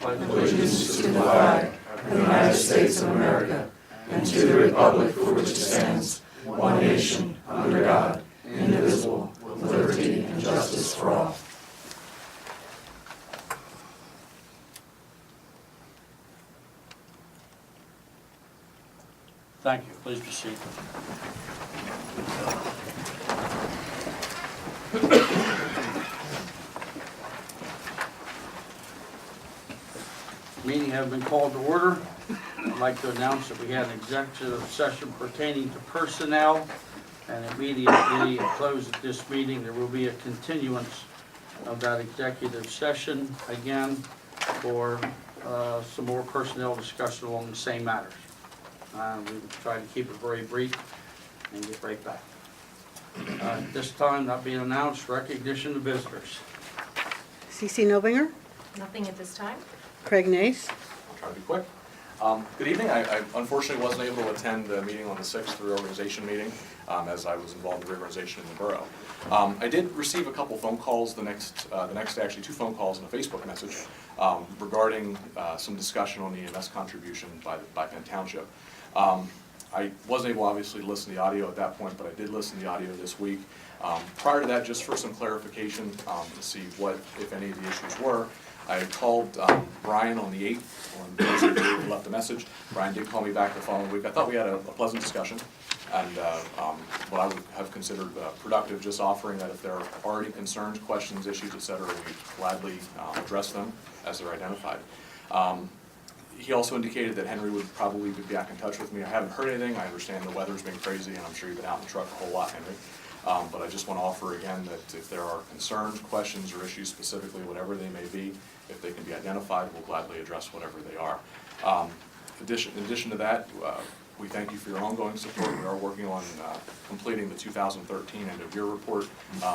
allegiance to the flag of the United States of America and to the republic for which it stands, one nation, under God, indivisible, with liberty and justice for all. Thank you. Please be seated. Meeting has been called to order. I'd like to announce that we had an executive session pertaining to personnel, and immediately close at this meeting. There will be a continuance of that executive session again for some more personnel discussion along the same matters. We will try to keep it very brief and get right back. At this time, not being announced, recognition of visitors. C.C. Nobinger, Nothing at this time. Craig Nace. I'll try to be quick. Good evening. I unfortunately wasn't able to attend the meeting on the 6th, the reorganization meeting, as I was involved in the reorganization in the borough. I did receive a couple phone calls, the next actually 2 phone calls and a Facebook message regarding some discussion on the EMS contribution by Penn Township. I wasn't able, obviously, to listen to the audio at that point, but I did listen to the audio this week. Prior to that, just for some clarification to see what, if any, of the issues were, I had called Brian on the 8th, on Thursday, he left a message. Brian did call me back the following week. I thought we had a pleasant discussion, and what I would have considered productive, just offering that if there are any concerns, questions, issues, etc., we gladly address them as they're identified. He also indicated that Henry would probably be back in touch with me. I haven't heard anything. I understand the weather's been crazy, and I'm sure you've been out in the truck a whole lot, Henry. But I just want to offer again that if there are concerns, questions, or issues specifically, whatever they may be, if they can be identified, we'll gladly address whatever they are. In addition to that, we thank you for your ongoing support. We are working on completing the 2013 end-of-year report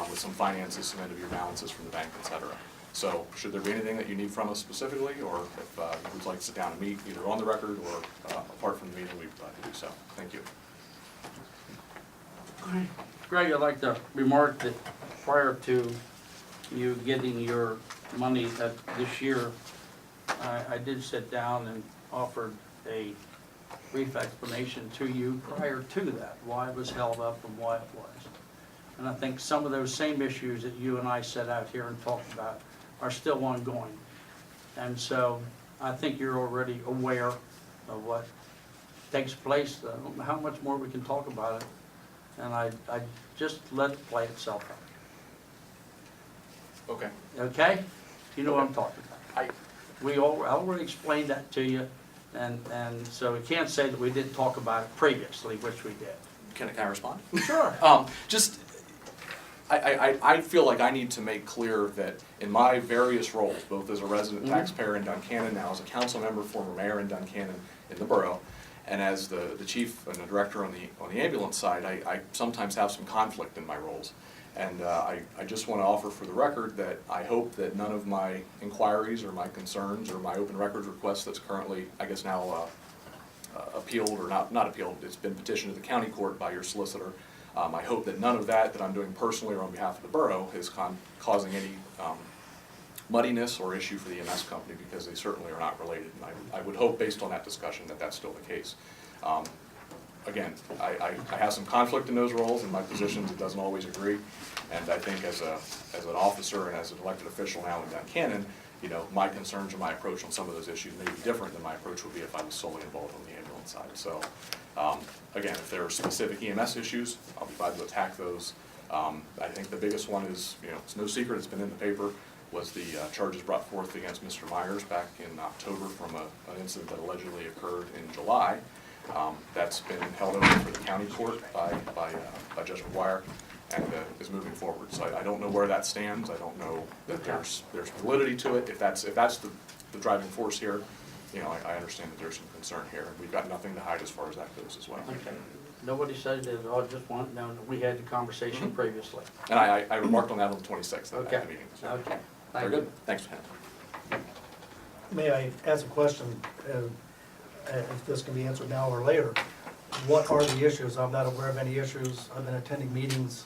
with some finances, some end-of-year balances from the bank, etc. So should there be anything that you need from us specifically, or if you would like to sit down and meet either on the record or apart from the meeting, we'd like to do so. Thank you. Greg, I'd like to remark that prior to you getting your money this year, I did sit down and offered a brief explanation to you prior to that, why it was held up and why it was. And I think some of those same issues that you and I set out here and talked about are still ongoing. And so I think you're already aware of what takes place. I don't know how much more we can talk about it. And I just let it play itself out. Okay. Okay? You know what I'm talking about. I already explained that to you, and so we can't say that we didn't talk about it previously, which we did. Can I respond? Sure. I feel like I need to make clear that in my various roles, both as a resident taxpayer in Duncannon, now as a council member, former mayor in Duncannon in the borough, and as the chief and the director on the ambulance side, I sometimes have some conflict in my roles. And I just want to offer for the record that I hope that none of my inquiries or my concerns or my open records request that's currently, I guess now appealed or not appealed, it's been petitioned to the county court by your solicitor. I hope that none of that I'm doing personally or on behalf of the borough is causing any muddiness or issue for the EMS company, because they certainly are not related. And I would hope, based on that discussion, that that's still the case. Again, I have some conflict in those roles and my positions. It doesn't always agree. And I think as an officer and as an elected official now in Duncannon, you know, my concerns or my approach on some of those issues may be different than my approach would be if I was solely involved on the ambulance side. So, again, if there are specific EMS issues, I'll be glad to attack those. I think the biggest one is, you know, it's no secret, it's been in the paper, was the charges brought forth against Mr. Myers back in October from an incident that allegedly occurred in July. That's been held over for the county court by Judge McGuire, and is moving forward. So I don't know where that stands. I don't know that there's validity to it. If that's the driving force here, you know, I understand that there's some concern here. We've got nothing to hide as far as that goes as well. Okay. Nobody said that. I just want to know that we had the conversation previously. And I remarked on that on the 26th at the meeting. So. Okay. Very good. Thanks, Penn. May I ask a question, if this can be answered now or later? What are the issues? I'm not aware of any issues. I've been attending meetings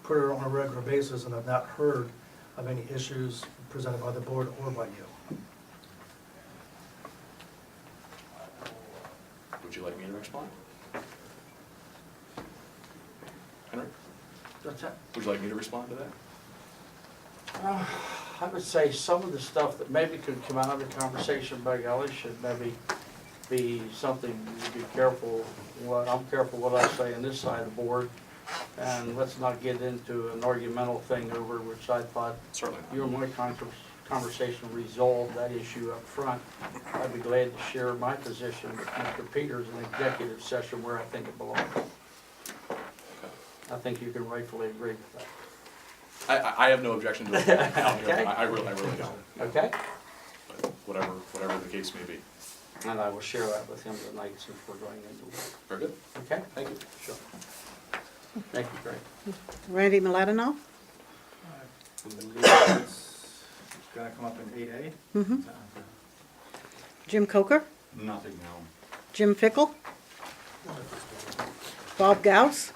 on a regular basis, and I've not heard of any issues presented by the board or by you. Would you like me to respond? Henry, What's that? would you like me to respond to that? I would say some of the stuff that maybe could come out of the conversation by golly should maybe be something you be careful, I'm careful what I say on this side of the board. And let's not get into an argumental thing over which I thought Certainly not. you and my conversation resolved that issue up front. I'd be glad to share my position with Mr. Peters in executive session where I think it belongs. I think you can rightfully agree with that. I have no objection to it. Okay. I really don't. Okay? But whatever the case may be. And I will share that with him tonight since we're going into work. Very good. Okay? Thank you. Sure. Thank you, Greg. Randy Maladino? It's gonna come up in 8A? Mm-hmm. Jim Coker? Nothing now. Jim Fickle? Bob Gauss?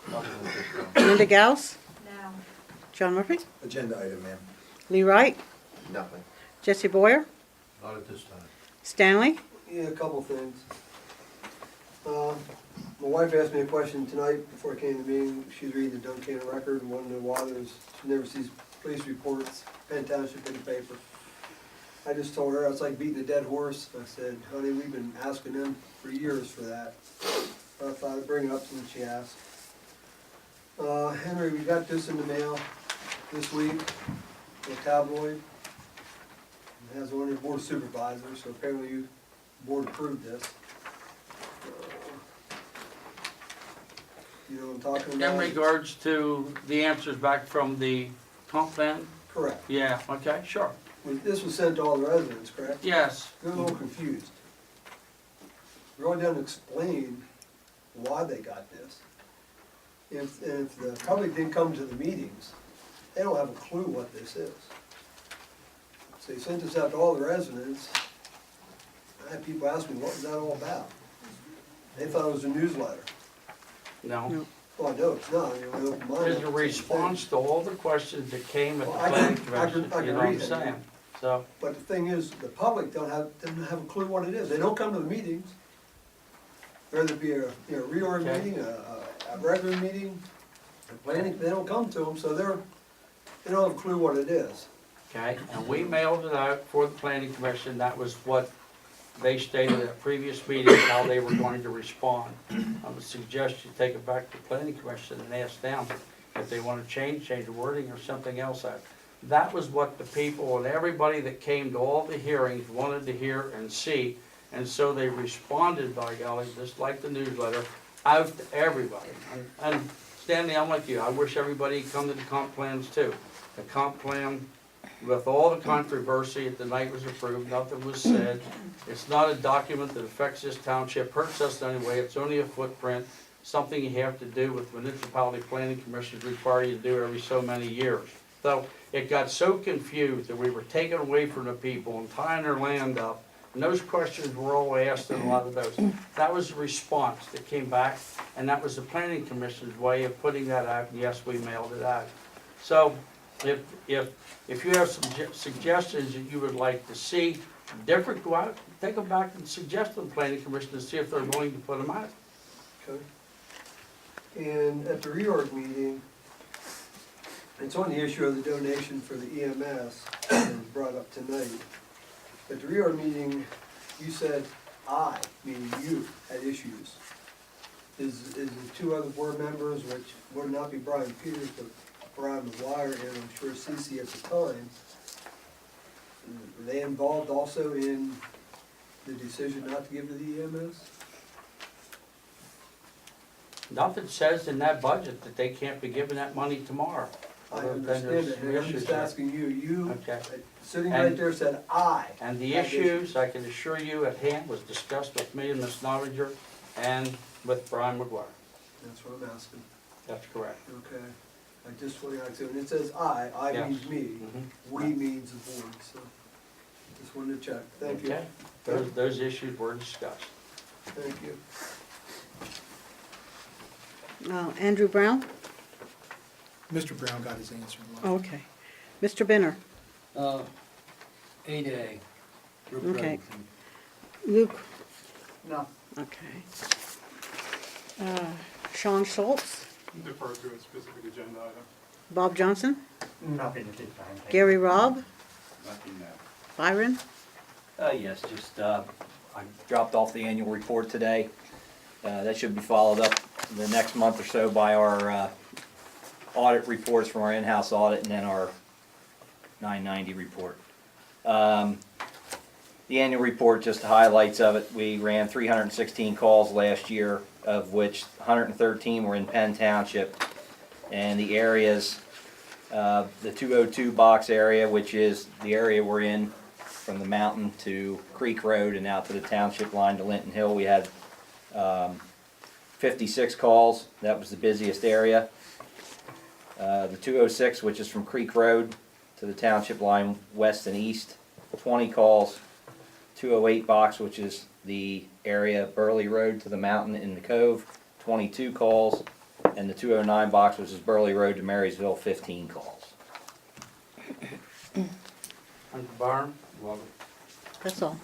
Linda Gauss? No. John Murphy? Agenda item, ma'am. Lee Wright? Nothing. Jesse Boyer? Not at this time. Stanley? Yeah, a couple things. My wife asked me a question tonight before I came to the meeting. She's reading the Duncan record and wanted to know why she never sees police reports, Penn Township in the paper. I just told her, I was like beating a dead horse. I said, honey, we've been asking them for years for that. I thought I'd bring it up since she asked. Henry, we got this in the mail this week, a tabloid. It has one of the board of supervisors, so apparently you board approved this. You know what I'm talking about? In regards to the answers back from the comp plan? Correct. Yeah, okay, sure. This was sent to all the residents, correct? Yes. They're a little confused. Really doesn't explain why they got this. If the public didn't come to the meetings, they don't have a clue what this is. So they sent this out to all the residents. I had people ask me, what was that all about? They thought it was a newsletter. No. Well, no, it's not. You know, mine- It's a response to all the questions that came at the Well, I planning can- I can- commission, I can you know what I'm read it. saying? So, But the thing is, the public doesn't have a clue what it is. They don't come to the meetings. Whether it be a reorg Okay. meeting, a regular meeting, a planning, they don't come to them, so they don't have a clue what it is. okay, and we mailed it out for the planning commission, that was what they stated at previous meetings, how they were going to respond. I would suggest you take it back to the planning commission and ask them if they want to change the wording or something else out. That was what the people and everybody that came to all the hearings wanted to hear and see, and so they responded, by golly, just like the newsletter, out to everybody. And Stanley, I'm with you, I wish everybody had come to the comp plans too. The comp plan, with all the controversy at the night it was approved, nothing was said. It's not a document that affects this township, hurts us anyway, it's only a footprint, something you have to do with municipality planning commissions require you to do every so many years. So it got so confused that we were taken away from the people and tying their land up, and those questions were all asked in a lot of those. That was the response that came back, and that was the planning commission's way of putting that out, and yes, we mailed it out. So if you have some suggestions that you would like to see different, go out, take them back and suggest to the planning commission to see if they're willing to put them out. Okay. And at the reorg meeting, it's on the issue of the donation for the EMS, that was brought up tonight. At the reorg meeting, you said I, meaning you, had issues. Is the two other board members, which would not be Brian Peters, but Brian McGuire, and I'm sure Cece at the time, were they involved also in the decision not to give to the EMS? Nothing says in that budget that they can't be given that money tomorrow. I other than understand there's it, some and I'm issues just there. asking you, you, Okay. sitting right there said I. And the had issues, I can assure you, at hand was discussed with me and Ms. Novinger and with Brian McGuire. That's what I'm asking, That's correct. okay. I just want to, and it says I Yes. means me, Mhm. we means the board, so just wanted to check, thank you, Okay. Those issues were discussed. thank you. Andrew Brown? Mr. Brown got his answer. Okay. Mr. Benner? 8A. Okay. Luke? No. Okay. Sean Schultz, Defer to a specific agenda item. Bob Johnson, Nothing to keep time. Gary Robb, Nothing now. Byron. Yes, just, I dropped off the annual report today. That should be followed up the next month or so by our audit reports from our in-house audit and then our 990 report. The annual report, just the highlights of it, we ran 316 calls last year, of which 113 were in Penn Township. And the areas, the 202 box area, which is the area we're in from the mountain to Creek Road and out to the township line to Linton Hill, we had 56 calls. That was the busiest area. The 206, which is from Creek Road to the township line west and east, 20 calls. 208 box, which is the area Burley Road to the mountain in the Cove, 22 calls. And the 209 box, which is Burley Road to Marysville, 15 calls. Thank you, Byron. Welcome. That's all.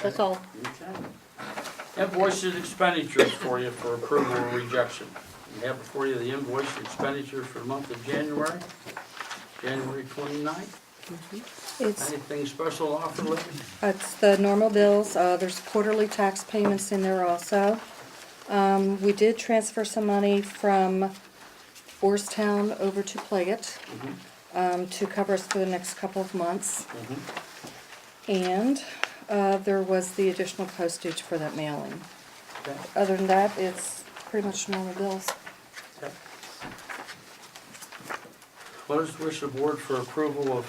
That's all. Okay. Invoices and expenditures for you for approval or rejection. We have before you the invoice and expenditures for the month of January, January 29th. It's Anything special offer, Libby? It's the normal bills. There's quarterly tax payments in there also. We did transfer some money from Orrstown over to Pliget to cover us for the next couple of months. And there was the additional postage for that mailing. Okay. Other than that, it's pretty much normal bills. Okay. What is the wish of the board for approval of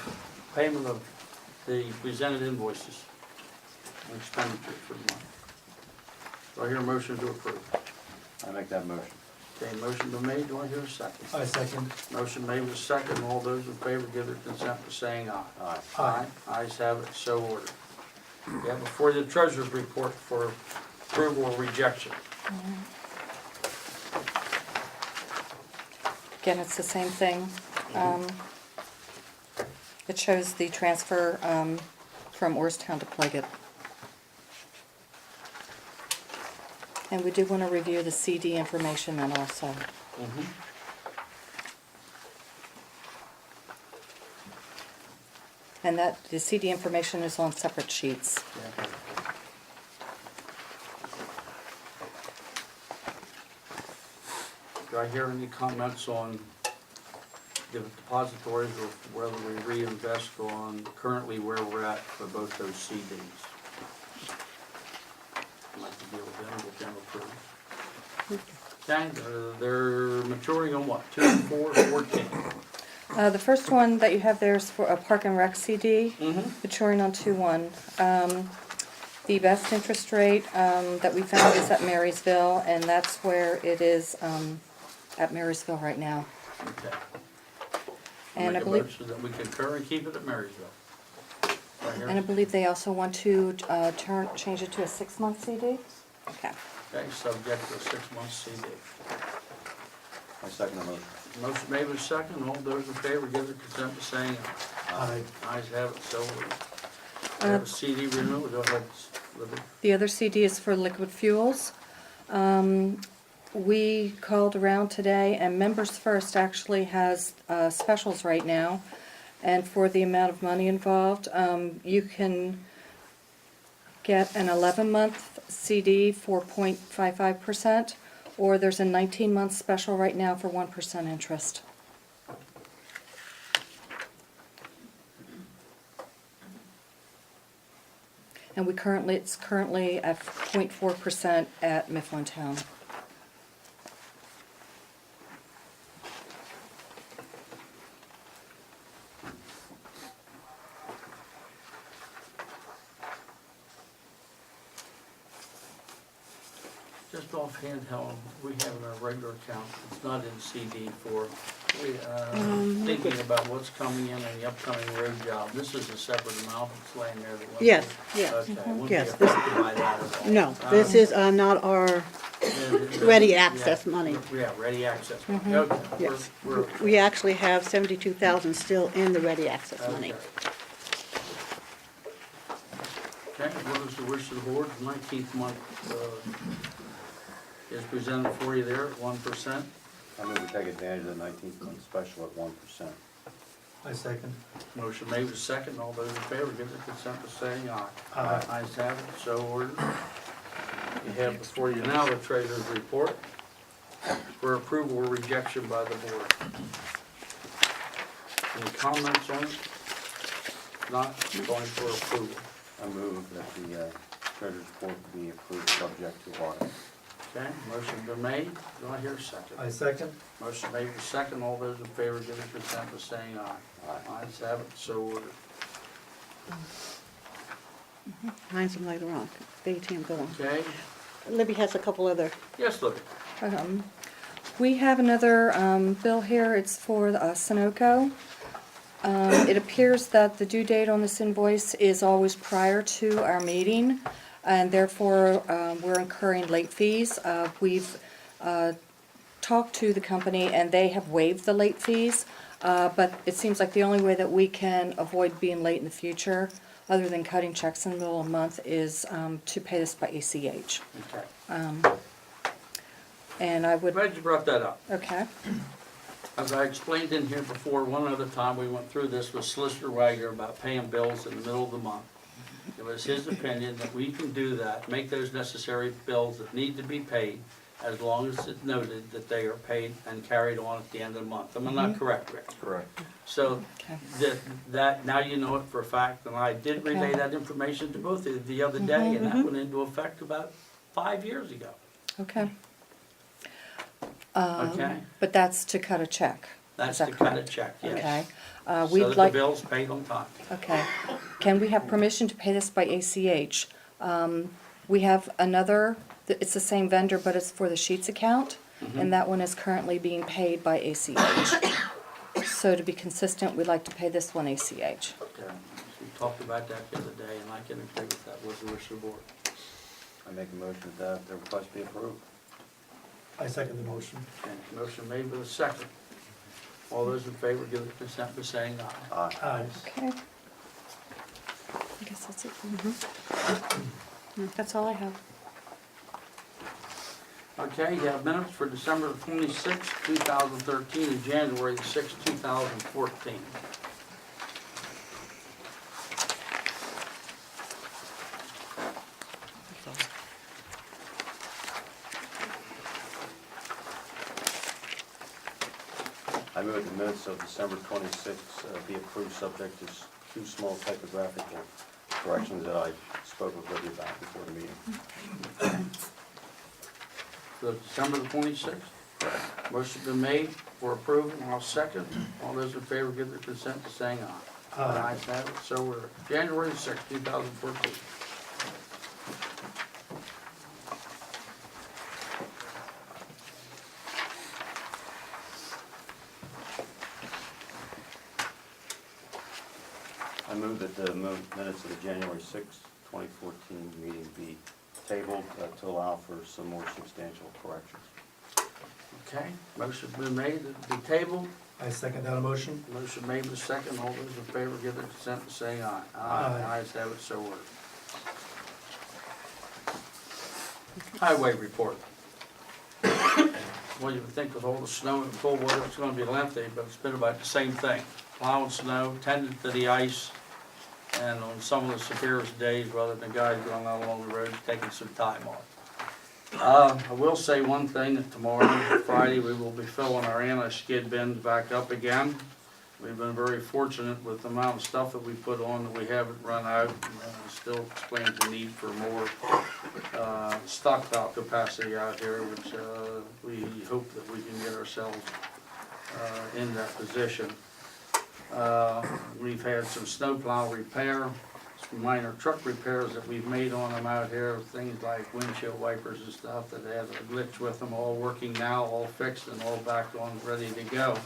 payment of the presented invoices and expenditures for the month? Do I hear a motion to approve? I make that motion. Okay, motion been made, do I hear a second? I second. Motion made with second, all those in favor give their consent by saying aye. Aye. Aye. Ayes have it, so ordered. We have before you the treasurer's report for approval or rejection. Again, it's the same thing. It shows the transfer from Orrstown to Pliget. And we do want to review the CD information then also. And that, the CD information is on separate sheets. Yeah. Do I hear any comments on the depositories or whether we reinvest on currently where we're at for both those CDs? I'd like to deal with them, get them approved. Okay, they're maturing on what, 2/4/14? The first one that you have there is for a Park and Rec CD, Mm-hmm. maturing on 2/1. The best interest rate that we found is at Marysville, and that's where it is at Marysville right now. Okay. And I Make a believe, motion that we concur and keep it at Marysville. Right here. and I believe they also want to change it to a 6-month CD? Okay. Okay, subject to a 6-month CD. I second the motion. Motion made with second, all those in favor give their consent by saying aye. Aye. Ayes have it, so ordered. We have a CD renewal, go ahead, Libby. The other CD is for liquid fuels. We called around today, and Members First actually has specials right now. And for the amount of money involved, you can get an 11-month CD for 0.55%, or there's a 19-month special right now for 1% interest. And it's currently at 0.4% at Mifflintown. Just offhand, how we have in our regular account, it's not in CD for, thinking about what's coming in the upcoming road job. This is a separate amount that's laying there. that wasn't- Yes, yes. Okay, wouldn't be Yes, affected by that at all. No, this is not our ready access money. Yeah, ready access money, Mhm. okay. Yes. We're- We actually have 72,000 still in the ready access money. Okay, what is the wish of the board, 19th month, is presented for you there at 1%. I move we take advantage of the 19th month special at 1%. I second. Motion made with second. All those in favor give their consent by saying aye. Aye. Ayes have it, so ordered. You have before you now the treasurer's report for approval or rejection by the board. Any comments on it? Not going for approval. I move that the treasurer's report be approved subject to audit. Okay, motion been made. Do I hear a second? I second. Motion made with second. All those in favor give their consent by saying aye. Aye. Ayes have it, so ordered. Mine's later on. The ATM go on. Okay, Libby has a couple other. yes, Libby. We have another bill here. It's for Sunoco. It appears that the due date on this invoice is always prior to our meeting, and therefore we're incurring late fees. We've talked to the company, and they have waived the late fees, but it seems like the only way that we can avoid being late in the future, other than cutting checks in the middle of the month, is to pay this by ACH. Okay. And I would, Glad you brought that up. okay, As I explained in here before, one other time we went through this with Solicitor Wagner about paying bills in the middle of the month. It was his opinion that we can do that, make those necessary bills that need to be paid, as long as it's noted that they are paid and carried on at the end of the month. Am I not correct, Rick? Correct. So okay. that, now you know it for a fact, and I did relay Okay. that information to both of you the other day, and that went into effect about 5 years ago. Okay. Okay? But that's to cut a check. That's Is that to cut a correct? check, Okay. yes. So So that the like, bill's paid on time. okay. Can we have permission to pay this by ACH? We have another, it's the same vendor, but it's for the Sheets account, and that one is currently being paid by ACH. So to be consistent, we'd like to pay this one ACH. Okay. We talked about that the other day, and I can agree with that. What's the wish of the board? I make a motion that the request be approved. I second the motion. Okay, motion made with a second. All those in favor give their consent by saying aye. Aye. Aye. Okay. I guess that's it. That's all I have. Okay, you have minutes for December 26th, 2013, and January 6th, 2014. I move the minutes of December 26th be approved subject to two small typographical corrections that I spoke with Libby about before the meeting. So December the 26th. Motion been made for approval, and I'll second. All those in favor give their consent to saying aye. Aye. Ayes have it, so we're January 6th, 2014. I move that the minutes of the January 6th, 2014 meeting be tabled to allow for some more substantial corrections. Okay, motion's been made that it be tabled. I second that motion. Motion made with second. All those in favor give their consent to saying aye. Aye. Ayes have it, so ordered. Highway report. Well, you would think with all the snow and cold weather, it's gonna be lengthy, but it's been about the same thing. Plowing snow, tending to the ice, and on some of the severest days, rather than guys going out along the roads, taking some time off. I will say one thing, that tomorrow, Friday, we will be filling our anti-skid bins back up again. We've been very fortunate with the amount of stuff that we put on that we haven't run out, and still explains the need for more stockpile capacity out here, which we hope that we can get ourselves in that position. We've had some snowplow repair, some minor truck repairs that we've made on them out here, things like windshield wipers and stuff that had a glitch with them, all working now, all fixed and all back on, ready to go.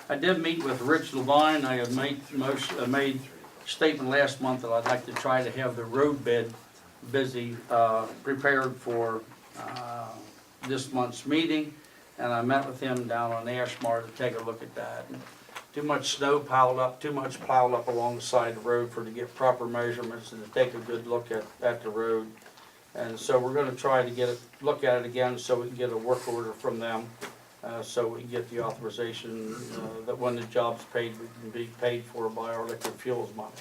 I did meet with Rich Levine. I had made a statement last month that I'd like to try to have the road bed prepared for this month's meeting, and I met with him down on Ashmar to take a look at that. Too much snow piled up, too much plowed up along the side of the road for to get proper measurements and to take a good look at the road. And so we're gonna try to look at it again so we can get a work order from them, so we can get the authorization, that when the job's paid, we can be paid for by our liquid fuels money.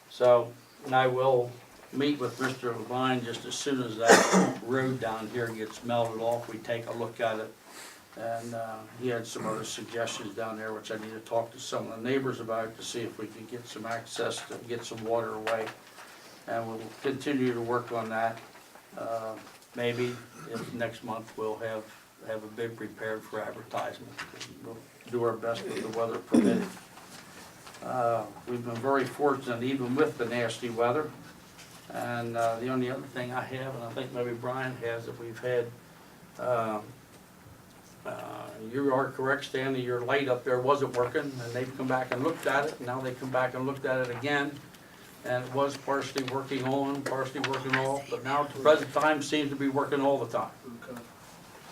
So, and I will meet with Mr. Levine just as soon as that road down here gets melted off, we take a look at it. And he had some other suggestions down there, which I need to talk to some of the neighbors about to see if we can get some access to get some water away. And we'll continue to work on that. Maybe if next month we'll have a bid prepared for advertisement. We'll do our best with the weather permitting. We've been very fortunate even with the nasty weather. And the only other thing I have, and I think maybe Brian has, that we've had, you are correct, Stanley, your light up there wasn't working, and they've come back and looked at it, and now they come back and looked at it again. And it was partially working on, partially working off, but now at the present time seems to be working all the time.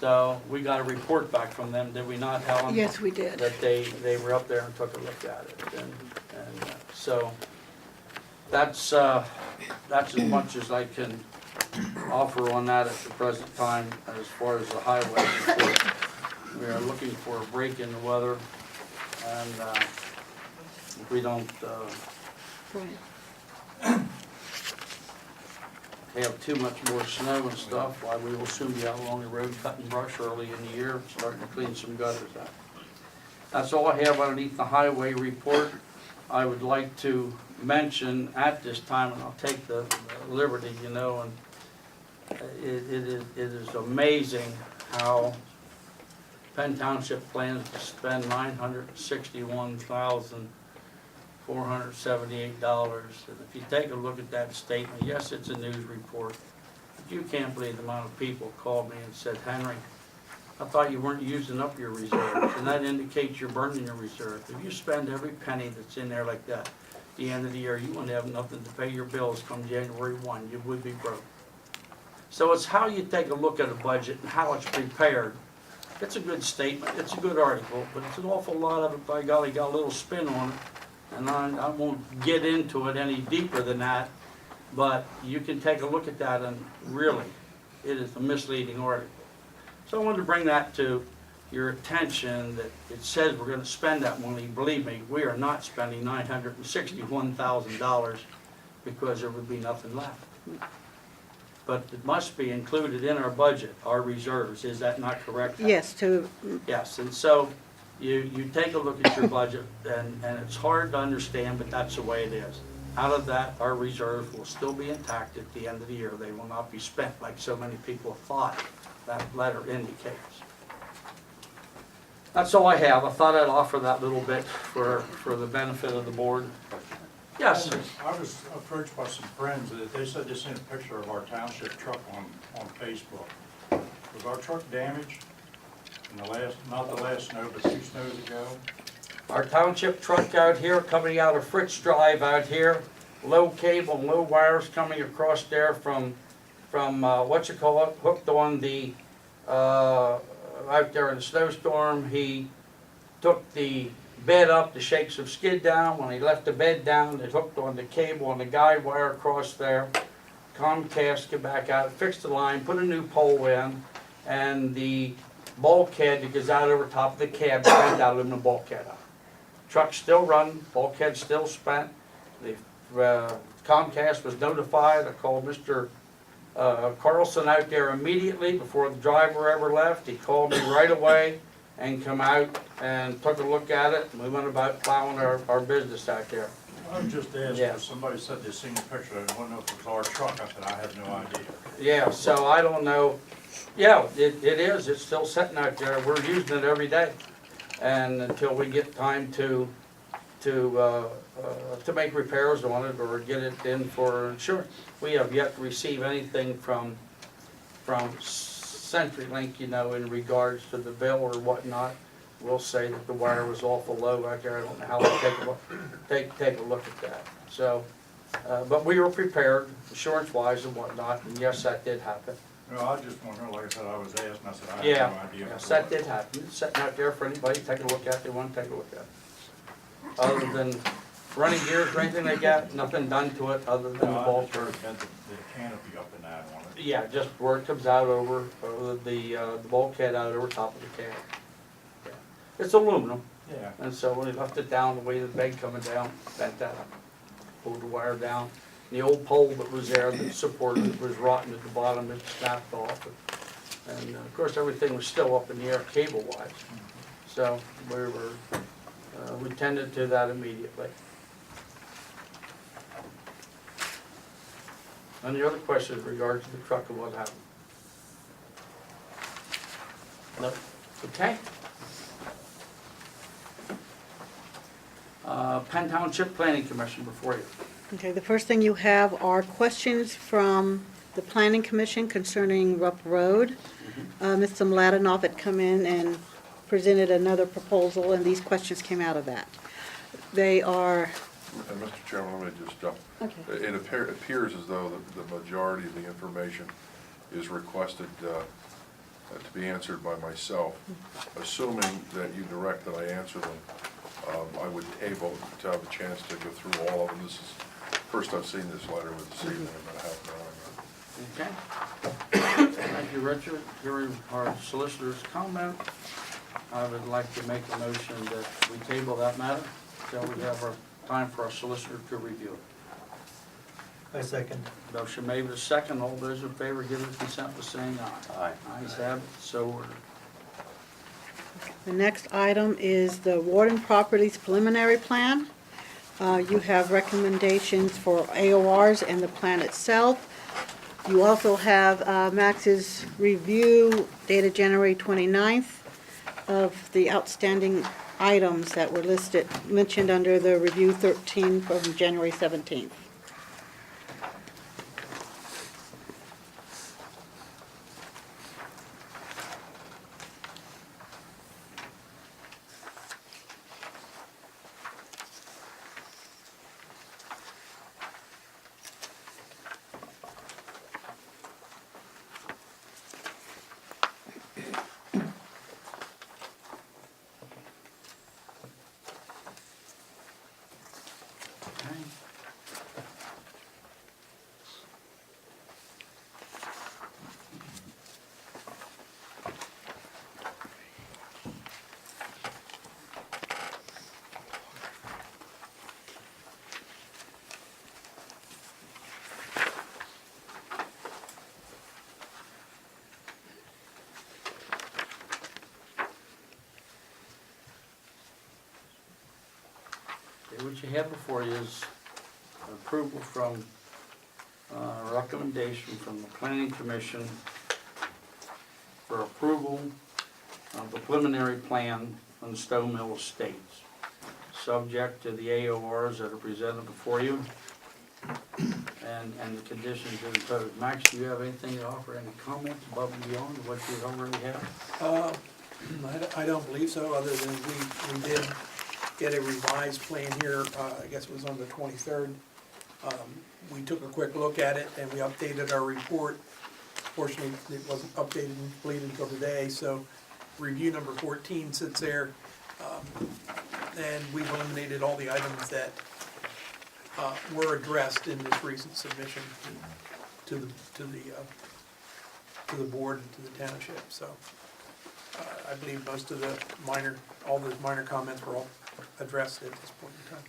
So we got a report back from them, did we not, Helen? Yes, we did. That they were up there and took a look at it, and so that's as much as I can offer on that at the present time as far as the highway report. We are looking for a break in the weather, and if we don't Right. have too much more snow and stuff, why we will soon be out along the road cutting brush early in the year, starting to clean some gutters out. That's all I have underneath the highway report. I would like to mention at this time, and I'll take the liberty, you know, and it is amazing how Penn Township plans to spend $961,478. And if you take a look at that statement, yes, it's a news report, but you can't believe the amount of people called me and said, Henry, I thought you weren't using up your reserves, and that indicates you're burning your reserves. If you spend every penny that's in there like that, at the end of the year, you wouldn't have nothing to pay your bills come January 1. You would be broke. So it's how you take a look at a budget and how it's prepared. It's a good statement, it's a good article, but it's an awful lot of it, by golly, got a little spin on it. And I won't get into it any deeper than that, but you can take a look at that and really, it is a misleading article. So I wanted to bring that to your attention, that it says we're gonna spend that money. Believe me, we are not spending $961,000 because there would be nothing left. But it must be included in our budget, our reserves. Is that not correct? Yes, to, Yes, and so you take a look at your budget, and it's hard to understand, but that's the way it is. Out of that, our reserves will still be intact at the end of the year. They will not be spent like so many people thought that letter indicates. That's all I have. I thought I'd offer that little bit for the benefit of the board. Yes, sir. I was approached by some friends that they said they seen a picture of our township truck on Facebook. Was our truck damaged in the last, not the last snow, but 2 snows ago? Our township truck out here, coming out of Fritz Drive out here, low cable, low wires coming across there from hooked on the, out there in the snowstorm. He took the bed up to shake some skid down. When he left the bed down, it hooked on the cable and the guide wire across there. Comcast came back out, fixed the line, put a new pole in, and the bulkhead that goes out over top of the cab spent out aluminum bulkhead out. Truck's still running, bulkhead's still spent. The Comcast was notified. I called Mr. Carlson out there immediately before the driver ever left. He called me right away and come out and took a look at it, and we went about plowing our business out there. I was just asking, Yeah. somebody said they seen the picture, I didn't know if it was our truck. I said, I have no idea. Yeah, so I don't know. Yeah, it is. It's still sitting out there. We're using it every day. And until we get time to make repairs on it or get it in for insurance. We have yet to receive anything from CenturyLink, you know, in regards to the bill or whatnot. We'll say that the wire was awful low out there. I don't know how to take a look at that. So, but we were prepared, insurance-wise and whatnot, and yes, that did happen. No, I just wondering, like I said, I was asking, I said, I Yeah, have no idea. yes, that did happen. It's sitting out there for anybody to take a look at. They want to take a look at it. Other than running gears or anything like that, nothing done to it other than the No, I ball just heard that the canopy up in that one. Yeah, just where it comes out over the bulkhead out over top of the cab. Yeah. It's aluminum, Yeah. and so when he left it down, the way the bed coming down, bent that up, pulled the wire down. The old pole that was there that supported it was rotten at the bottom, it snapped off. And of course, everything was still up in the air cable-wise. So we tended to that immediately. Any other questions in regard to the truck and what happened? No? Okay. Penn Township Planning Commission before you. Okay, the first thing you have are questions from the Planning Commission concerning Rupp Road. Mr. Mladenoff had come in and presented another proposal, and these questions came out of that. They are, And Mr. Chairman, let me just jump. okay, It appears as though the majority of the information is requested to be answered by myself. Assuming that you direct that I answer them, I would table to have a chance to go through all of them. This is first I've seen this letter with this evening, about a half an hour ago. Okay. Thank you, Richard. Hearing our solicitor's comment, I would like to make a motion that we table that matter until we have our time for our solicitor to review it. I second. Motion made with a second. All those in favor give their consent by saying aye. Aye. Ayes have it, so ordered. the next item is the Warden Properties preliminary plan. You have recommendations for AORs and the plan itself. You also have Max's review dated January 29th of the outstanding items that were listed, mentioned under the review 13 from January 17th. Okay, what you have before you is approval from, recommendation from the Planning Commission for approval of the preliminary plan on the Stone Mill Estates, subject to the AORs that are presented before you and the conditions imposed. Max, do you have anything to offer, any comments above and beyond what you already have? I don't believe so, other than we did get a revised plan here, I guess it was on the 23rd. We took a quick look at it and we updated our report. Fortunately, it wasn't updated and completed until today, so review number 14 sits there. And we've eliminated all the items that were addressed in this recent submission to the board and to the township. So I believe most of the all those minor comments were all addressed at this point in time.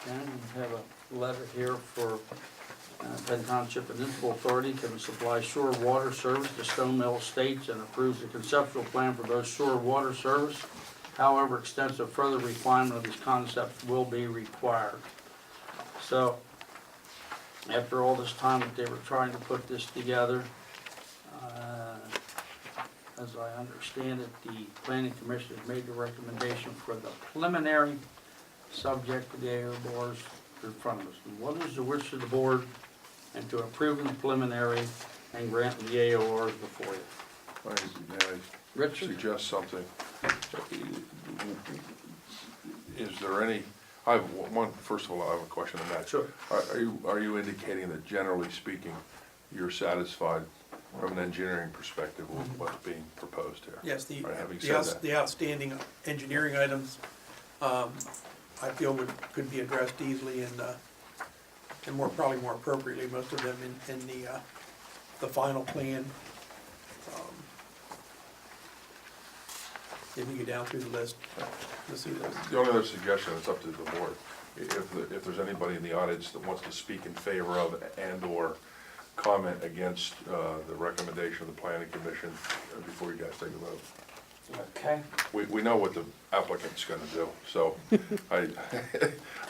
And we have a letter here for Penn Township Municipal Authority can supply sewer water service to Stone Mill Estates and approves the conceptual plan for both sewer water service. However, extensive further refinement of these concepts will be required. So, after all this time that they were trying to put this together, as I understand it, the Planning Commission has made the recommendation for the preliminary subject to the AORs in front of us. And what is the wish of the board and to approve the preliminary and grant the AORs before you? May I Richard? suggest something? Is there any, I have one, first of all, I have a question on that. Sure. Are you indicating that generally speaking, you're satisfied from an engineering perspective with what's being proposed here? Yes, Having said that, the outstanding engineering items, I feel could be addressed easily and probably more appropriately, most of them in the the final plan. If you get down through the list, you'll see those. The only other suggestion, it's up to the board, if there's anybody in the audience that wants to speak in favor of and/or comment against the recommendation of the planning commission before you guys take a vote. Okay. We know what the applicant's gonna do, so I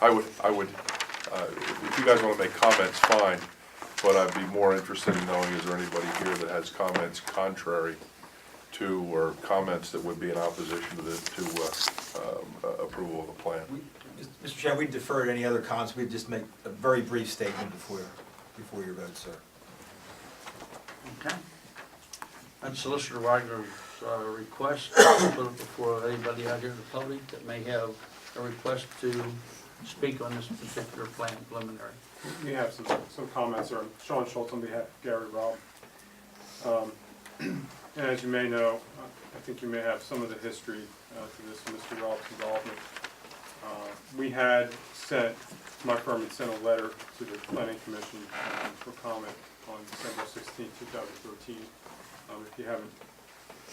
would, if you guys wanna make comments, fine, but I'd be more interested in knowing, is there anybody here that has comments contrary to, or comments that would be in opposition to approval of the plan? Mr. Chair, we defer to any other comments. We'd just make a very brief statement before your vote, sir. Okay. And Solicitor Wagner's request, put it before anybody out here in the public that may have a request to speak on this particular plan preliminary. We have some comments, or Sean Schultz on behalf of Gary Robb. And as you may know, I think you may have some of the history to this, Mr. Robb's involvement. We had sent, my firm had sent a letter to the Planning Commission for comment on December 16, 2013. If you haven't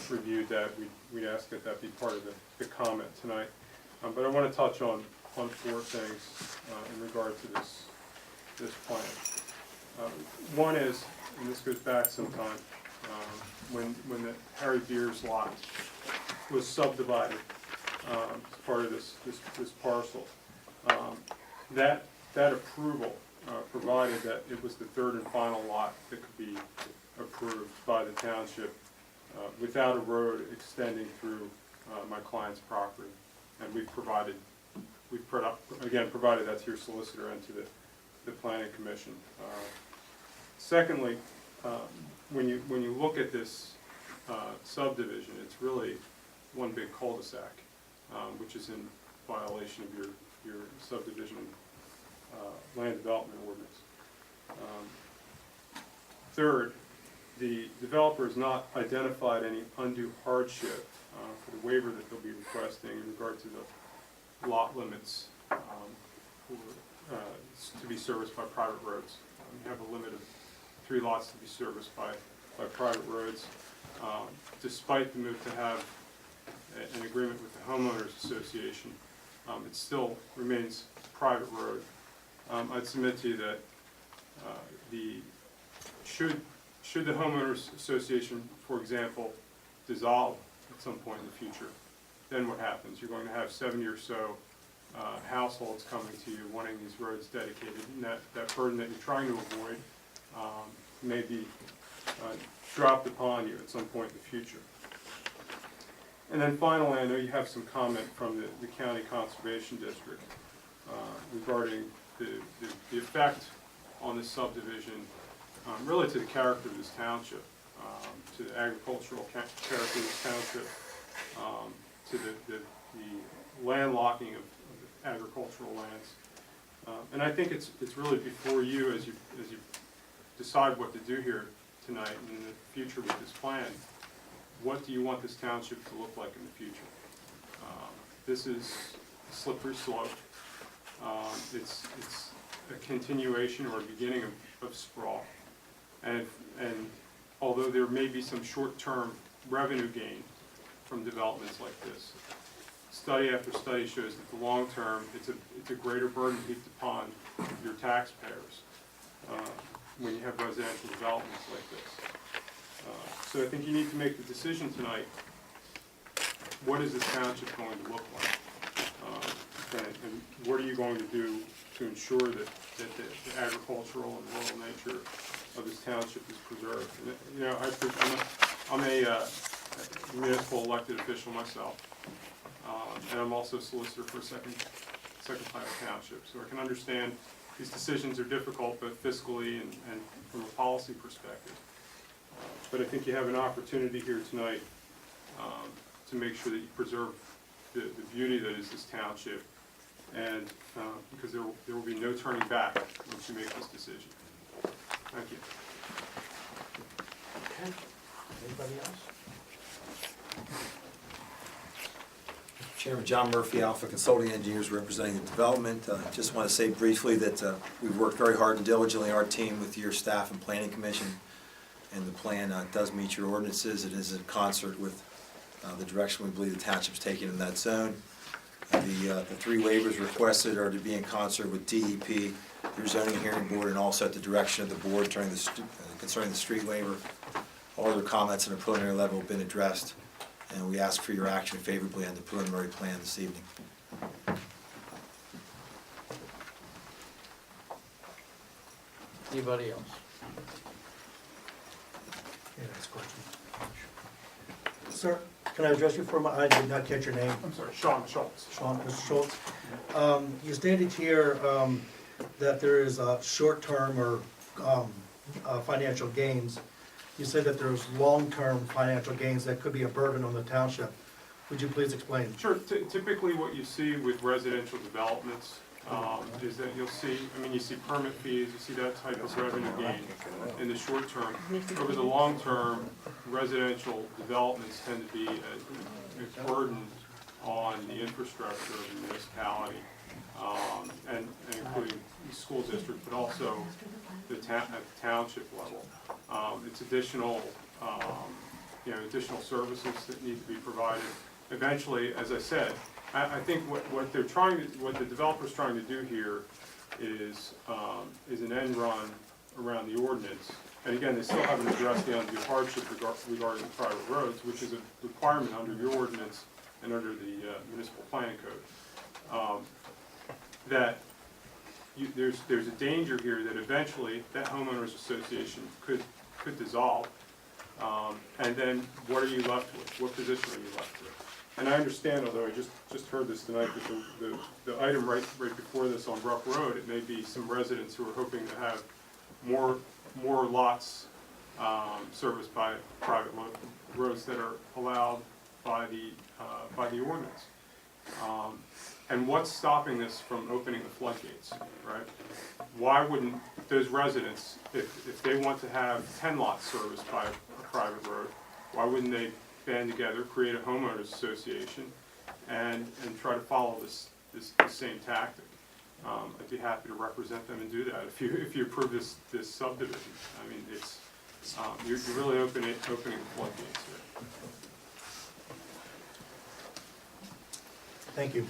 reviewed that, we'd ask that that be part of the comment tonight. But I want to touch on 4 things in regard to this plan. One is, and this goes back some time, when the Harry Beers lot was subdivided as part of this parcel, that approval provided that it was the 3rd and final lot that could be approved by the township without a road extending through my client's property. And we've provided that to your solicitor and to the Planning Commission. Secondly, when you look at this subdivision, it's really one big cul-de-sac, which is in violation of your subdivision land development ordinance. Third, the developer has not identified any undue hardship for the waiver that they'll be requesting in regard to the lot limits to be serviced by private roads. You have a limit of 3 lots to be serviced by private roads. Despite the move to have an agreement with the homeowners association, it still remains private road. I'd submit to you that should the homeowners association, for example, dissolve at some point in the future, then what happens? You're going to have 70 or so households coming to you wanting these roads dedicated, and that burden that you're trying to avoid may be dropped upon you at some point in the future. And then finally, I know you have some comment from the County Conservation District regarding the effect on this subdivision, really to the character of this township, to the agricultural character of this township, to the landlocking of agricultural lands. And I think it's really before you, as you decide what to do here tonight and in the future with this plan, what do you want this township to look like in the future? This is a slippery slope. It's a continuation or a beginning of sprawl. And although there may be some short-term revenue gain from developments like this, study after study shows that the long term, it's a greater burden heaped upon your taxpayers when you have residential developments like this. So I think you need to make the decision tonight, what is this township going to look like? And what are you going to do to ensure that the agricultural and rural nature of this township is preserved? And, you know, I'm a municipal elected official myself, and I'm also a solicitor for a second title township, so I can understand these decisions are difficult both fiscally and from a policy perspective. But I think you have an opportunity here tonight to make sure that you preserve the beauty that is this township, and because there will be no turning back once you make this decision. Thank you. Okay. Anybody else? Chairman John Murphy, Alpha Consulting Engineers, representing the development. Just want to say briefly that we've worked very hard and diligently, our team, with your staff and Planning Commission, and the plan does meet your ordinances. It is in concert with the direction we believe the township's taking in that zone. The three waivers requested are to be in concert with DEP, your zoning hearing board, and also at the direction of the board concerning the street waiver. All other comments on the preliminary level have been addressed, and we ask for your action favorably on the preliminary plan this evening. Anybody else? Yeah, that's a question. Sir, can I address you for a moment? I did not catch your name. I'm sorry, Sean Schultz. Sean, Mr. Schultz. You stated here that there is short-term or financial gains. You said that there's long-term financial gains that could be a burden on the township. Would you please explain? Sure, typically what you see with residential developments is that you'll see, you see permit fees, you see that type of revenue gain in the short term. Over the long term, residential developments tend to be a burden on the infrastructure of the municipality, and including the school district, but also at the township level. It's additional, additional services that need to be provided. Eventually, as I said, I think what the developer's trying to do here is an end run around the ordinance. And again, they still haven't addressed the undue hardship regarding private roads, which is a requirement under your ordinance and under the municipal planning code. There's a danger here that eventually that homeowners association could dissolve. And then what are you left with? What position are you left with? And I understand, although I just heard this tonight, that the item right before this on Rupp Road, it may be some residents who are hoping to have more lots serviced by private roads that are allowed by the ordinance. And what's stopping this from opening the floodgates, right? Why wouldn't those residents, if they want to have 10 lots serviced by a private road, why wouldn't they band together, create a homeowners association, and try to follow this same tactic? I'd be happy to represent them and do that if you approve this subdivision. I mean, it's you're really opening the floodgates here. Thank you.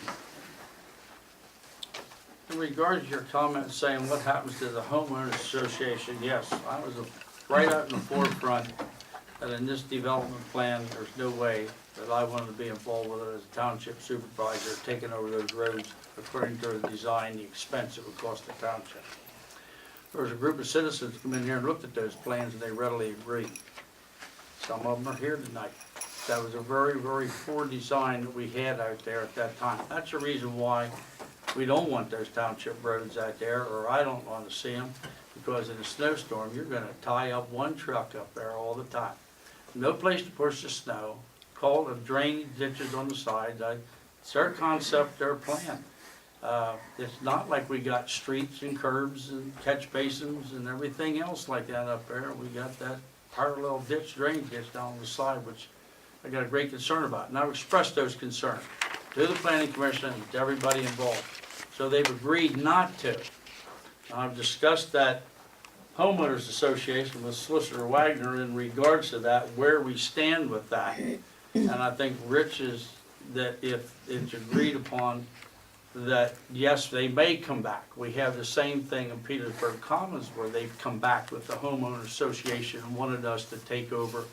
In regards to your comment saying what happens to the homeowners association, yes, I was right out in the forefront that in this development plan, there's no way that I wanted to be involved with it as a township supervisor, taking over those roads according to the design, the expense it would cost the township. There was a group of citizens come in here and looked at those plans and they readily agreed. Some of them are here tonight. That was a very, very poor design that we had out there at that time. That's the reason why we don't want those township roads out there, or I don't want to see them, because in a snowstorm, you're going to tie up one truck up there all the time. No place to push the snow, call the drainage ditches on the sides. It's their concept, their plan. It's not like we got streets and curbs and catch basins and everything else like that up there. We got that parallel ditch, drainage ditch down on the side, which I got a great concern about. And I've expressed those concerns to the planning commission and to everybody involved. So they've agreed not to. I've discussed that homeowners association with Solicitor Wagner in regards to that, where we stand with that. And I think Rich is that if it's agreed upon that, yes, they may come back. We have the same thing in Petersburg Commons where they've come back with the homeowners association and wanted us to take over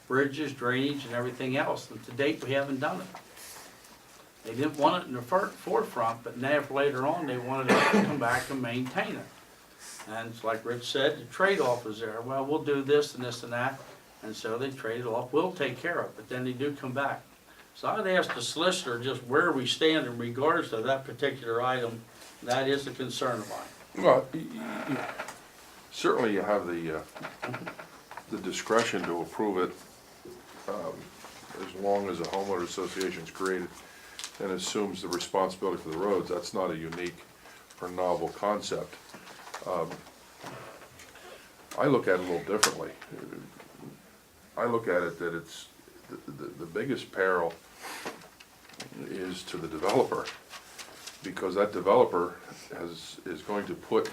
bridges, drainage, and everything else. And to date, we haven't done it. They didn't want it in the forefront, but now later on, they wanted us to come back and maintain it. And it's like Rich said, the trade-off is there. Well, we'll do this and this and that. And so they trade it off. We'll take care of it, but then they do come back. So I'd ask the solicitor just where we stand in regards to that particular item. That is a concern of mine. Well, certainly you have the discretion to approve it as long as a homeowner association is created and assumes the responsibility for the roads. That's not a unique or novel concept. I look at it a little differently. I look at it that it's the biggest peril is to the developer, because that developer is going to put,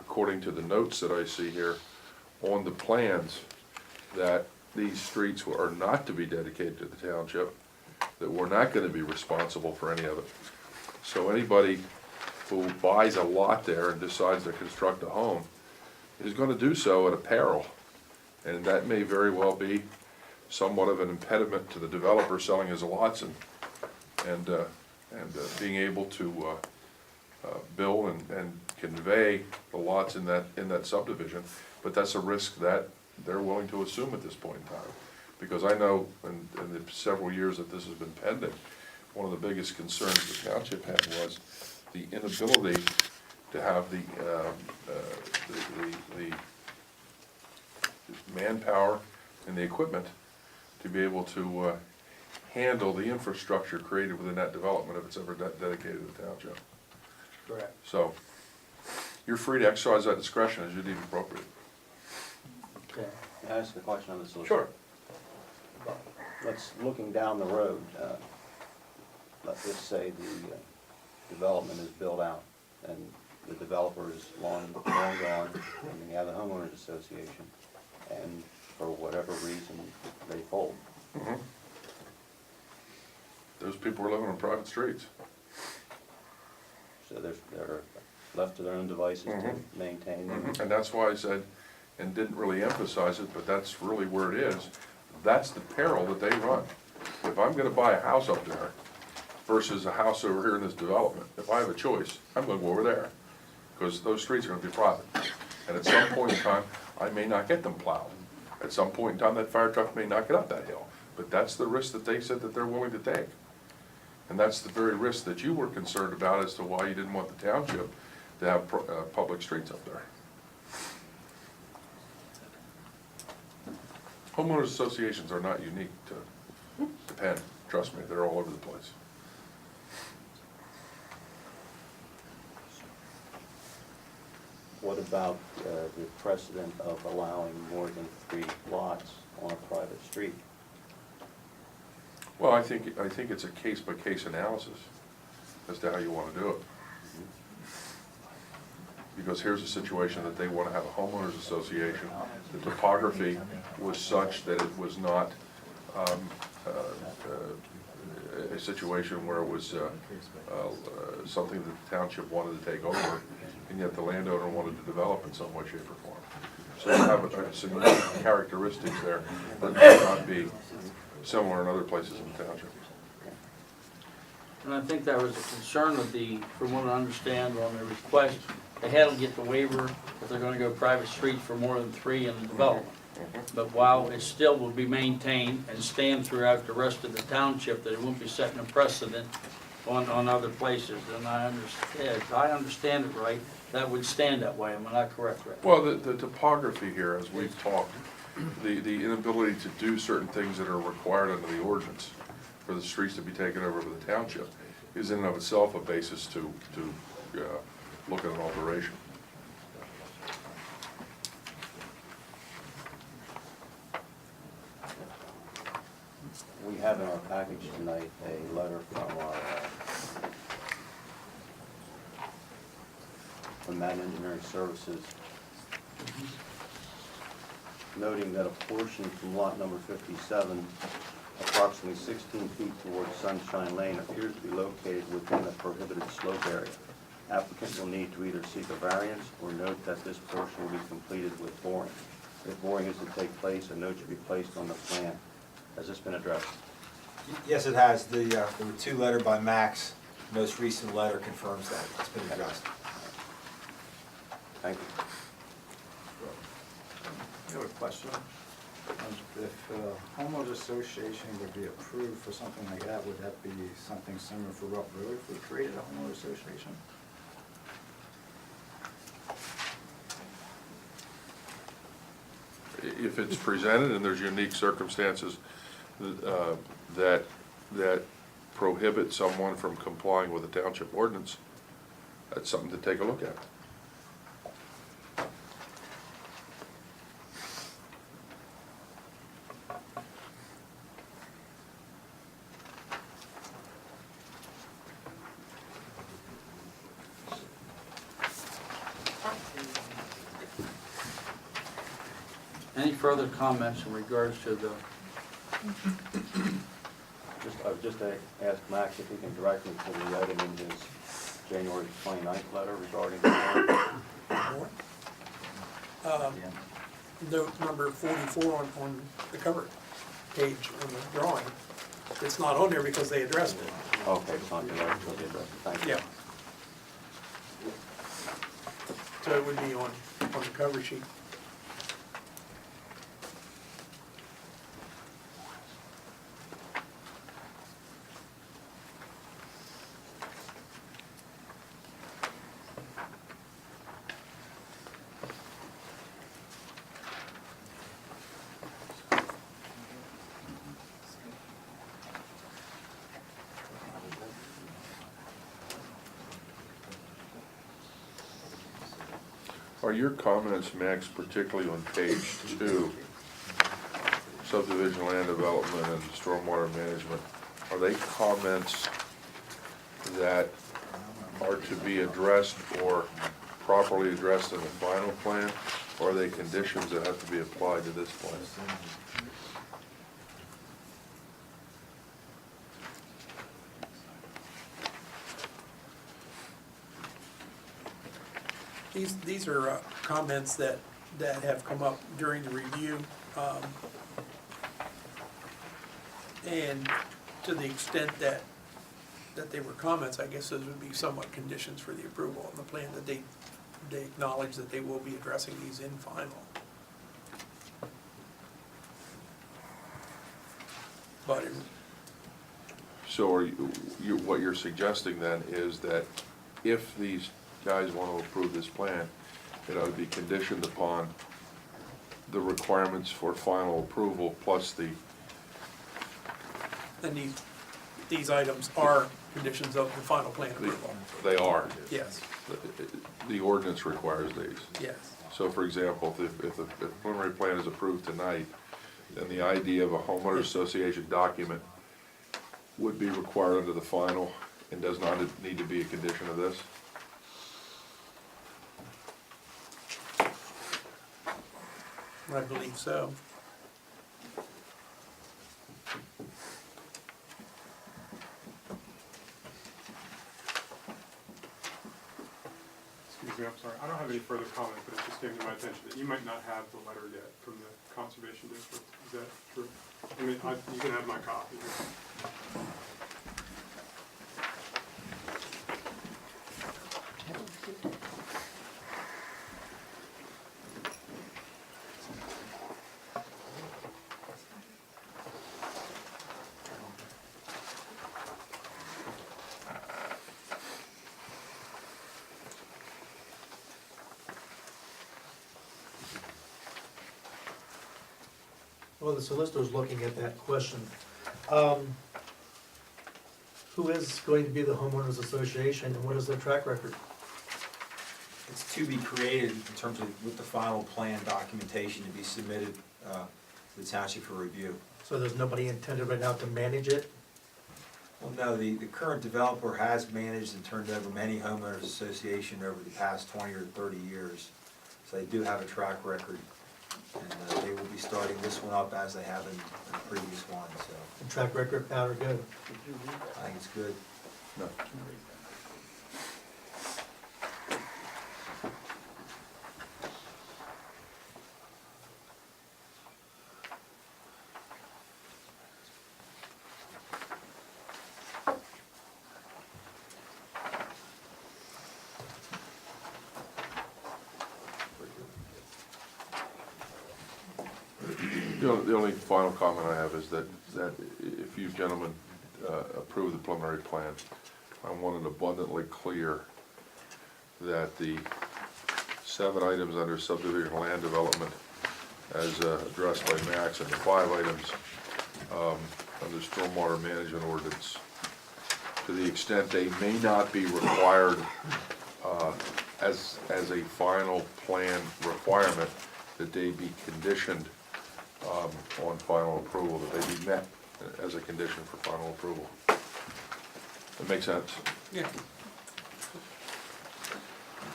according to the notes that I see here, on the plans, that these streets are not to be dedicated to the township, that we're not gonna be responsible for any of it. So anybody who buys a lot there and decides to construct a home is gonna do so at a peril. And that may very well be somewhat of an impediment to the developer selling his lots and being able to build and convey the lots in that subdivision. But that's a risk that they're willing to assume at this point in time. Because I know in the several years that this has been pending, one of the biggest concerns the township had was the inability to have the manpower and the equipment to be able to handle the infrastructure created within that development if it's ever dedicated to the township. Correct. So, you're free to exercise that discretion as you deem appropriate. Okay. Can I ask a question on this? Sure. Let's, looking down the road, let's just say the development is built out and the developer is long gone, and you have a homeowners association, and for whatever reason, they fold. Mm-hmm. Those people are living on private streets. So they're left to their own devices to maintain them. And that's why I said, and didn't really emphasize it, but that's really where it is. That's the peril that they run. If I'm gonna buy a house up there versus a house over here in this development, if I have a choice, I'm gonna go over there, because those streets are gonna be private. And at some point in time, I may not get them plowed. At some point in time, that fire truck may not get up that hill. But that's the risk that they said that they're willing to take. And that's the very risk that you were concerned about as to why you didn't want the township to have public streets up there. Homeowners associations are not unique to Penn, trust me, they're all over the place. What about the precedent of allowing more than 3 lots on a private street? Well, I think it's a case-by-case analysis as to how you want to do it. Because here's a situation that they want to have a homeowners association. The topography was such that it was not a situation where it was something that the township wanted to take over, and yet the landowner wanted to develop in some way, shape, or form. So you have some unique characteristics there that may not be similar in other places in the township. And I think that was a concern of from what I understand on the request, they had to get the waiver if they're gonna go private streets for more than 3 in the development. But while it still will be maintained and stand throughout the rest of the township, that it won't be setting a precedent on other places. And I understand, if I understand it right, that would stand that way. Am I not correct, Rick? Well, the topography here, as we've talked, the inability to do certain things that are required under the ordinance for the streets to be taken over by the township is in and of itself a basis to look at an alteration. We have in our package tonight a letter from Madden Engineering Services noting that a portion from lot number 57, approximately 16 feet towards Sunshine Lane, appears to be located within a prohibited slope area. Applicant will need to either seek a variance or note that this portion will be completed with boring. If boring is to take place, a note should be placed on the plan. Has this been addressed? Yes, it has. The two letter by Max, most recent letter confirms that. It's been addressed. Thank you. I have a question. If homeowners association would be approved for something like that, would that be something similar for Rock Road if we created a homeowner association? If it's presented and there's unique circumstances that prohibit someone from complying with a township ordinance, that's something to take a look at. Any further comments in regards to the, I would just ask Max if he can direct me to the item in his January 29th letter regarding the warrant. Note number 44 on the cover page on the drawing. It's not on there because they addressed it. Okay, it's on the letter, so the address. Thank you. Yeah. So it would be on the cover sheet. Are your comments, Max, particularly on page 2, subdivision land development and stormwater management, are they comments that are to be addressed or properly addressed in the final plan, or are they conditions that have to be applied to this plan? These are comments that have come up during the review. And to the extent that they were comments, I guess those would be somewhat conditions for the approval on the plan, that they acknowledge that they will be addressing these in final. But So are what you're suggesting then is that if these guys want to approve this plan, it ought to be conditioned upon the requirements for final approval plus the, and these items are conditions of the final plan approval. they are. Yes, The ordinance requires these. yes. So for example, if the preliminary plan is approved tonight, then the idea of a homeowners association document would be required under the final and does not need to be a condition of this? I believe so. Excuse me, I'm sorry. I don't have any further comment, but it just came to my attention that you might not have the letter yet from the Conservation District. Is that true? I mean, you can have my copy. Well, the solicitor's looking at that question. Who is going to be the homeowners association and what is their track record? It's to be created in terms of with the final plan documentation to be submitted to the township for review. So there's nobody intended right now to manage it? Well, no, the current developer has managed and turned over many homeowners association over the past 20 or 30 years. So they do have a track record, and they will be starting this one up as they have in the previous one, so The track record, bad or good? I think it's good. No. The only final comment I have is that if you gentlemen approve the preliminary plan, I want it abundantly clear that the 7 items under subdivision land development as addressed by Max and the 5 items under stormwater management ordinance, to the extent they may not be required as a final plan requirement, that they be conditioned on final approval, that they be met as a condition for final approval. That makes sense? Yeah.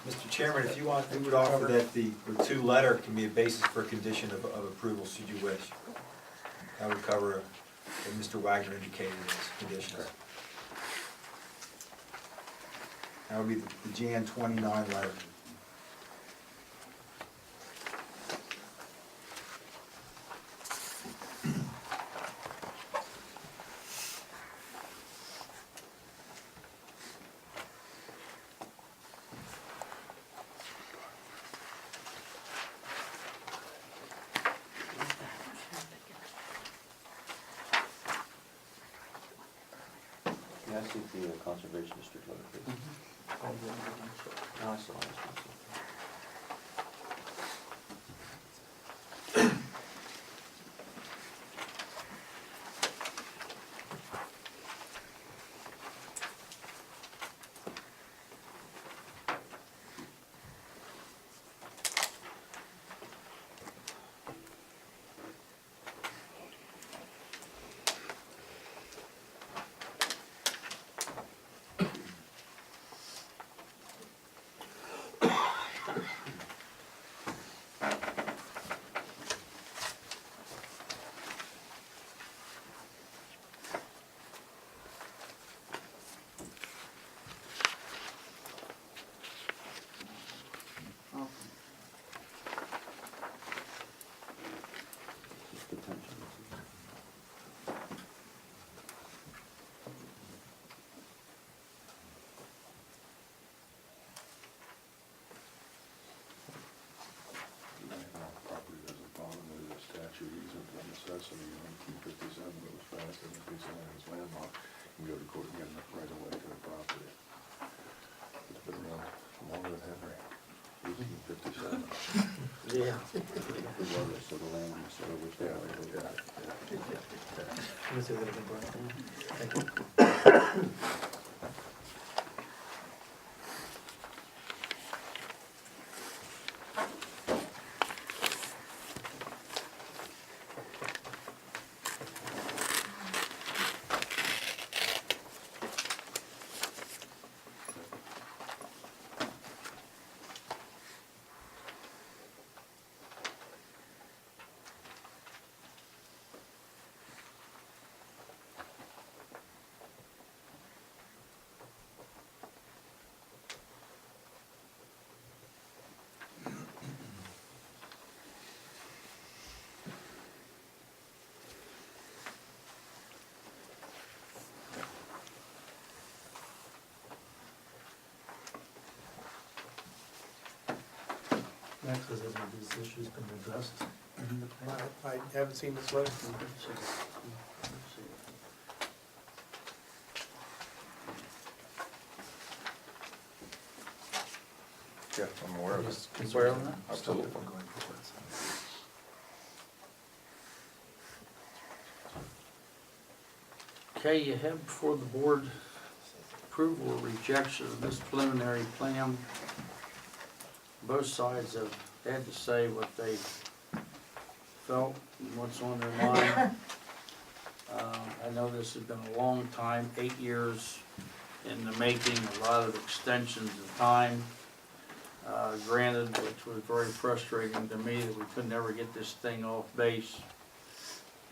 Mr. Chairman, if you want, we would offer that the two letter can be a basis for a condition of approval, should you wish. That would cover what Mr. Wagner indicated as conditions. That would be the Jan 29 letter. Can I see the conservation district letter, please? No, I saw it. Property has a bottom of the statute, easement of necessity in 1957, goes fast, and if it's land is landlocked, you can go to court and get enough right away to the property. It's been around longer than Henry, 1857. Yeah. Regardless of the land, so which they are. Next, has any of these issues been addressed in the plan? I haven't seen this letter. Yeah, I'm aware of it. Swear on that? Absolutely. Okay, you have before the board approval or rejection of this preliminary plan. Both sides have had to say what they felt and what's on their mind. I know this has been a long time, 8 years in the making, a lot of extensions of time. Granted, which was very frustrating to me that we could never get this thing off base.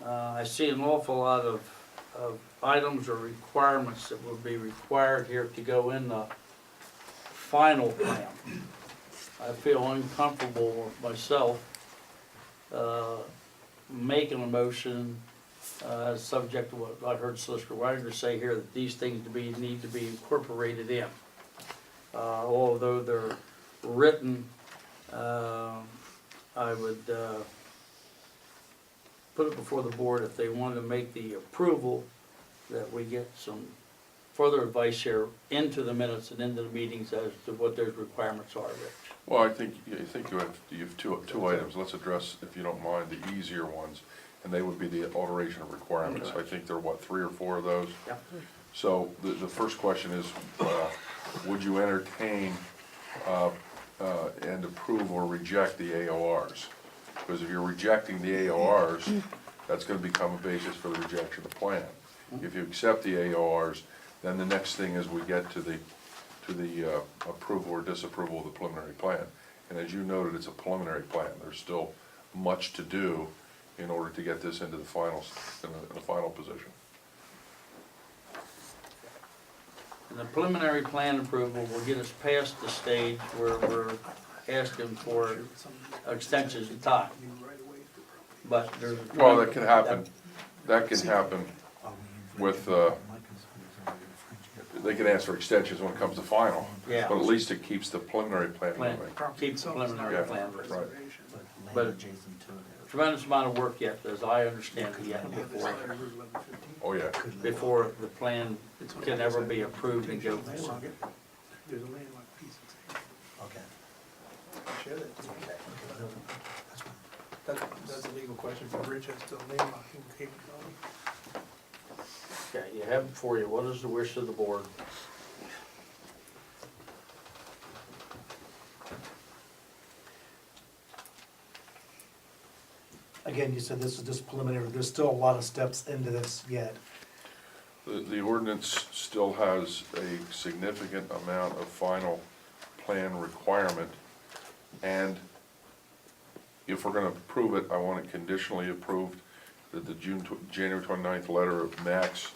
I see an awful lot of items or requirements that will be required here to go in the final plan. I feel uncomfortable with myself making a motion subject to what I heard Solicitor Wagner say here, that these things need to be incorporated in. Although they're written, I would put it before the board if they wanted to make the approval, that we get some further advice here into the minutes and into the meetings as to what those requirements are, Rich. Well, I think you have two items. Let's address, if you don't mind, the easier ones, and they would be the alteration of requirements. I think there are, what, 3 or 4 of those? Yeah. So the first question is, would you entertain and approve or reject the AORs? Because if you're rejecting the AORs, that's gonna become a basis for the rejection of the plan. If you accept the AORs, then the next thing is we get to the to the approval or disapproval of the preliminary plan. And as you noted, it's a preliminary plan. There's still much to do in order to get this into the finals, in a final position. And the preliminary plan approval will get us past the stage where we're asking for extensions of time. But there's. Well, that can happen, with, they can ask for extensions when it comes to final. Yeah. But at least it keeps the preliminary plan moving. Keeps the preliminary Yeah, plan. right. But tremendous amount of work yet, as I understand it, yet Oh, yeah. before the plan can ever be approved and go forward. There's a landlocked piece of sand. Okay. Share that. Okay. That's a legal question for Rich as to landlocking capability. Okay, you have it for you. What is the wish of the board? Again, you said this is just preliminary, there's still a lot of steps into this yet. The ordinance still has a significant amount of final plan requirement, and if we're gonna approve it, I want it conditionally approved that the January 29th letter of Max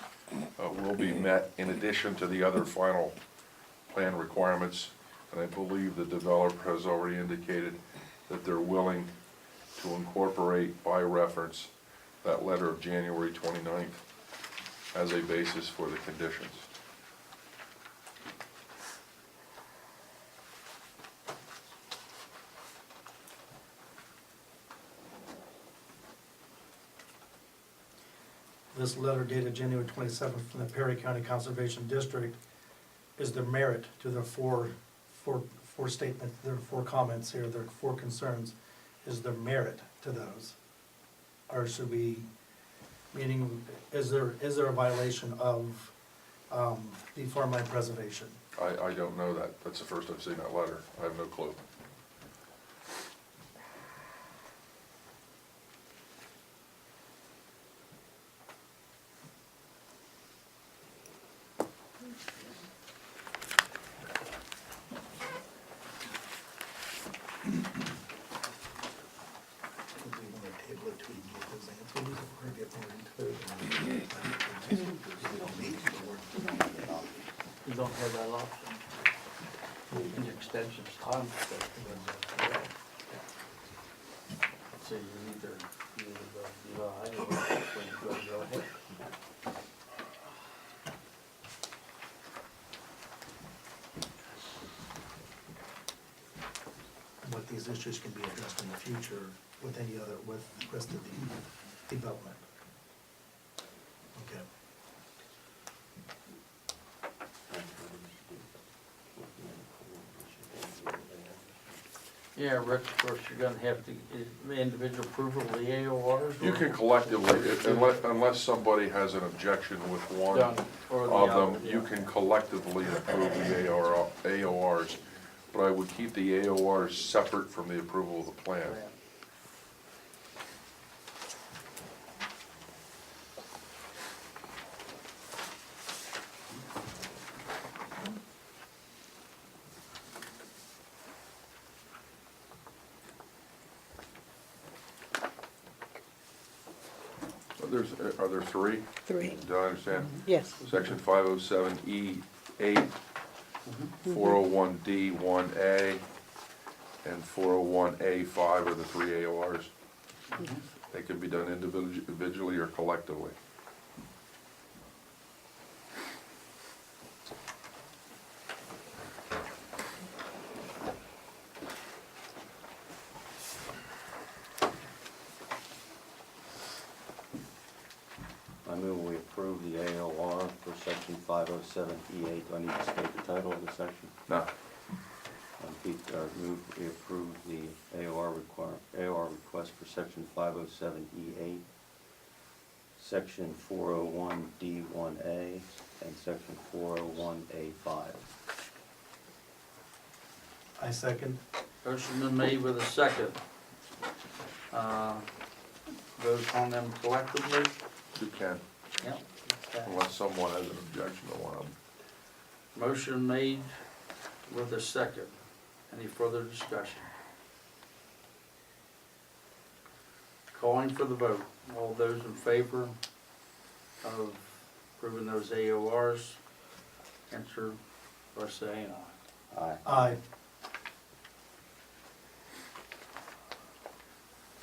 will be met in addition to the other final plan requirements. And I believe the developer has already indicated that they're willing to incorporate by reference that letter of January 29th as a basis for the conditions. This letter dated January 27th from the Perry County Conservation District is the merit to their four statements, their four comments here, their four concerns, is there merit to those? Or should we, meaning, is there a violation of the farmland preservation? I don't know that. That's the first I've seen that letter. I have no clue. You don't have that option. The extension's time. So you either go ahead or you go ahead. What these issues can be addressed in the future with any other, with the rest of the development. Okay. Yeah, Rick, of course, you're gonna have to, individual approval of the AORs? You can collectively, unless somebody has an objection with one Done. Or the of other, them, yeah. you can collectively approve the AORs, but I would keep the AORs separate from the approval of the plan. Are there three? Three. Do I understand? Yes. Section 507E8, 401D1A, and 401A5 are the three AORs. They can be done individually or collectively. I move we approve the AOR for section 507E8. Do I need to state the title of the section? No. Move we approve the AOR request for section 507E8, section 401D1A, and section 401A5. I second. Motion been made with a second. Vote on them collectively? You can, Yep. Okay. unless someone has an objection to one of them. Motion made with a second. Any further discussion? Calling for the vote. All those in favor of approving those AORs, answer by saying aye. Aye. Aye.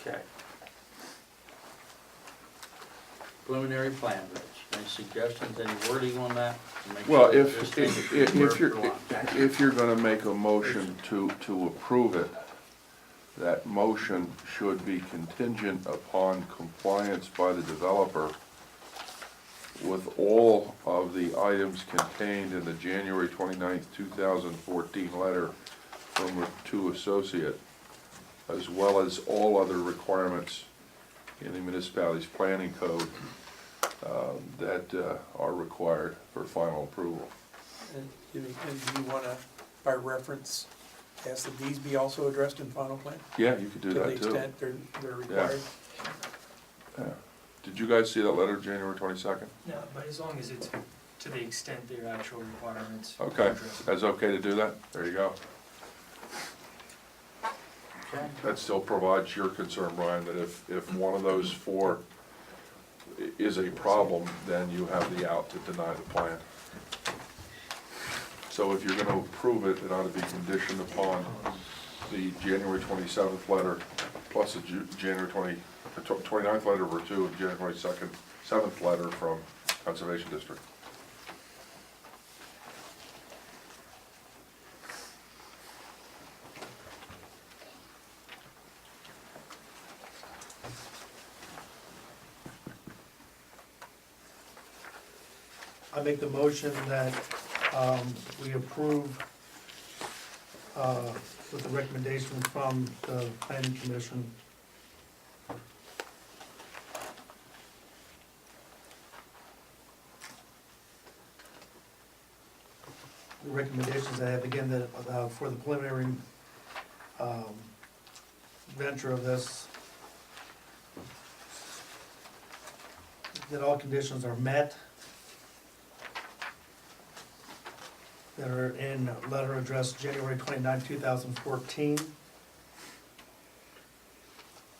Okay. Preliminary plan, Rich. Any suggestions, any wording on that? To make Well, sure if, this thing if, is where if you're, it belongs? if you're gonna make a motion to approve it, that motion should be contingent upon compliance by the developer with all of the items contained in the January 29th, 2014 letter from the two associate, as well as all other requirements in the municipality's planning code that are required for final approval. And do you wanna, by reference, ask that these be also addressed in final plan? Yeah, you could do To the that too. extent they're required? Yeah. Did you guys see that letter, January 22nd? No, but as long as it's to the extent their actual requirements. Okay, that's okay to do that? There you go. Okay. That still provides your concern, Brian, that if one of those four is a problem, then you have the out to deny the plan. So if you're gonna approve it, it ought to be conditioned upon the January 27th letter, plus the January 29th letter for two, and January 7th letter from Conservation District. I make the motion that we approve with the recommendation from the planning commission. The recommendations I have, again, that for the preliminary venture of this, that all conditions are met that are in letter addressed January 29, 2014.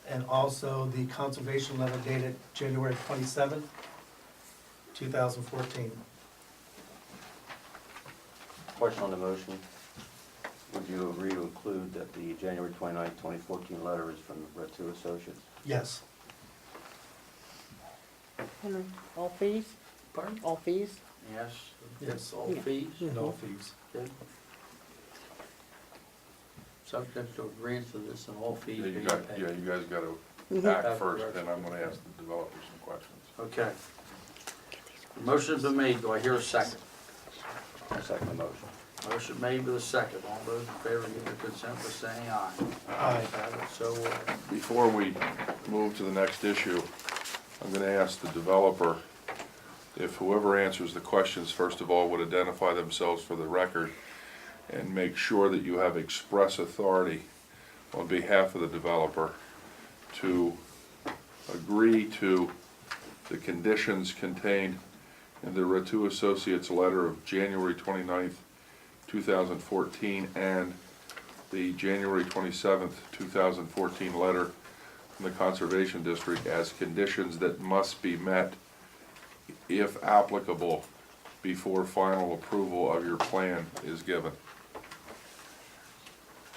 And also the conservation letter dated January 27, 2014. Question on the motion. Would you agree to include that the January 29, 2014 letter is from the two associates? Yes. Henry, all fees? Pardon? All fees? Yes. Yes. All fees? And all fees. Okay. Subject to agreement to this and all fees Yeah, being you got, paid. yeah, you guys gotta Mhm. act first, then I'm gonna ask the developers some questions. Okay. The motion's been made. Do I hear a second? I'll second the motion. Motion made with a second. All those in favor give their consent by saying aye. Aye. Have it so ordered. Before we move to the next issue, I'm gonna ask the developer if whoever answers the questions, first of all, would identify themselves for the record and make sure that you have express authority on behalf of the developer to agree to the conditions contained in the Ratu Associates letter of January 29th, 2014, and the January 27th, 2014 letter from the Conservation District as conditions that must be met, if applicable, before final approval of your plan is given.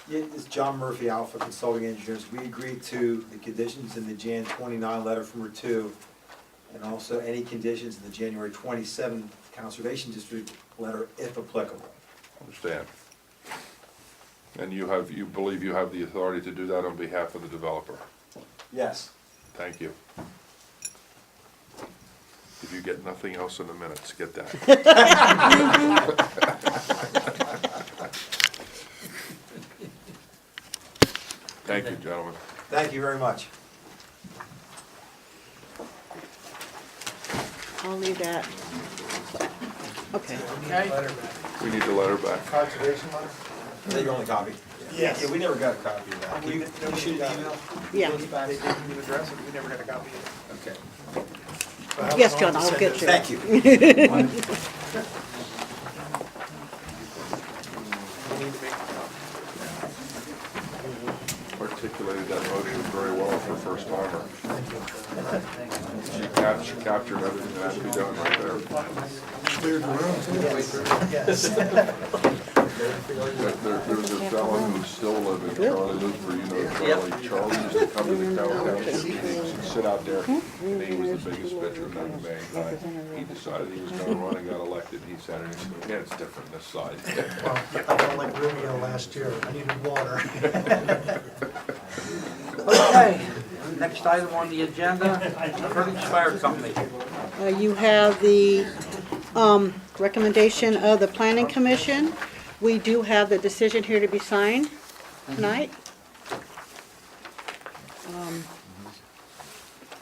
Yeah, it's John Murphy, Alpha Consulting Engineers. We agreed to the conditions in the Jan 29 letter from R2, and also any conditions in the January 27 Conservation District letter, if applicable. Understand? And you believe you have the authority to do that on behalf of the developer? Yes. Thank you. If you get nothing else in the minutes, get that. Thank you, gentlemen. Thank you very much. I'll leave that. Okay. Okay. We need the letter back. Conservation letter? Is that your only copy? Yes. Yeah, we never got a copy of that. Can you shoot an email? Yeah. They didn't even address it, we never got a copy of Okay. Yes, John, I'll get you. Thank you. Any for first timer. She captured everything that had to be done right there. Cleared the room too. Yes. There's a fellow who's still living, Charlie Luther, you know Charlie. Charlie used to come to the Township meetings and sit out there, and he was the biggest pitcher known to mankind. He decided he was gonna run and got elected, he said, and he said, yeah, it's different this side. Well, I felt like Rubio last year. I needed water. Okay, next item on the agenda, Kurdish Fire Company. You have the recommendation of the Planning Commission. We do have the decision here to be signed tonight.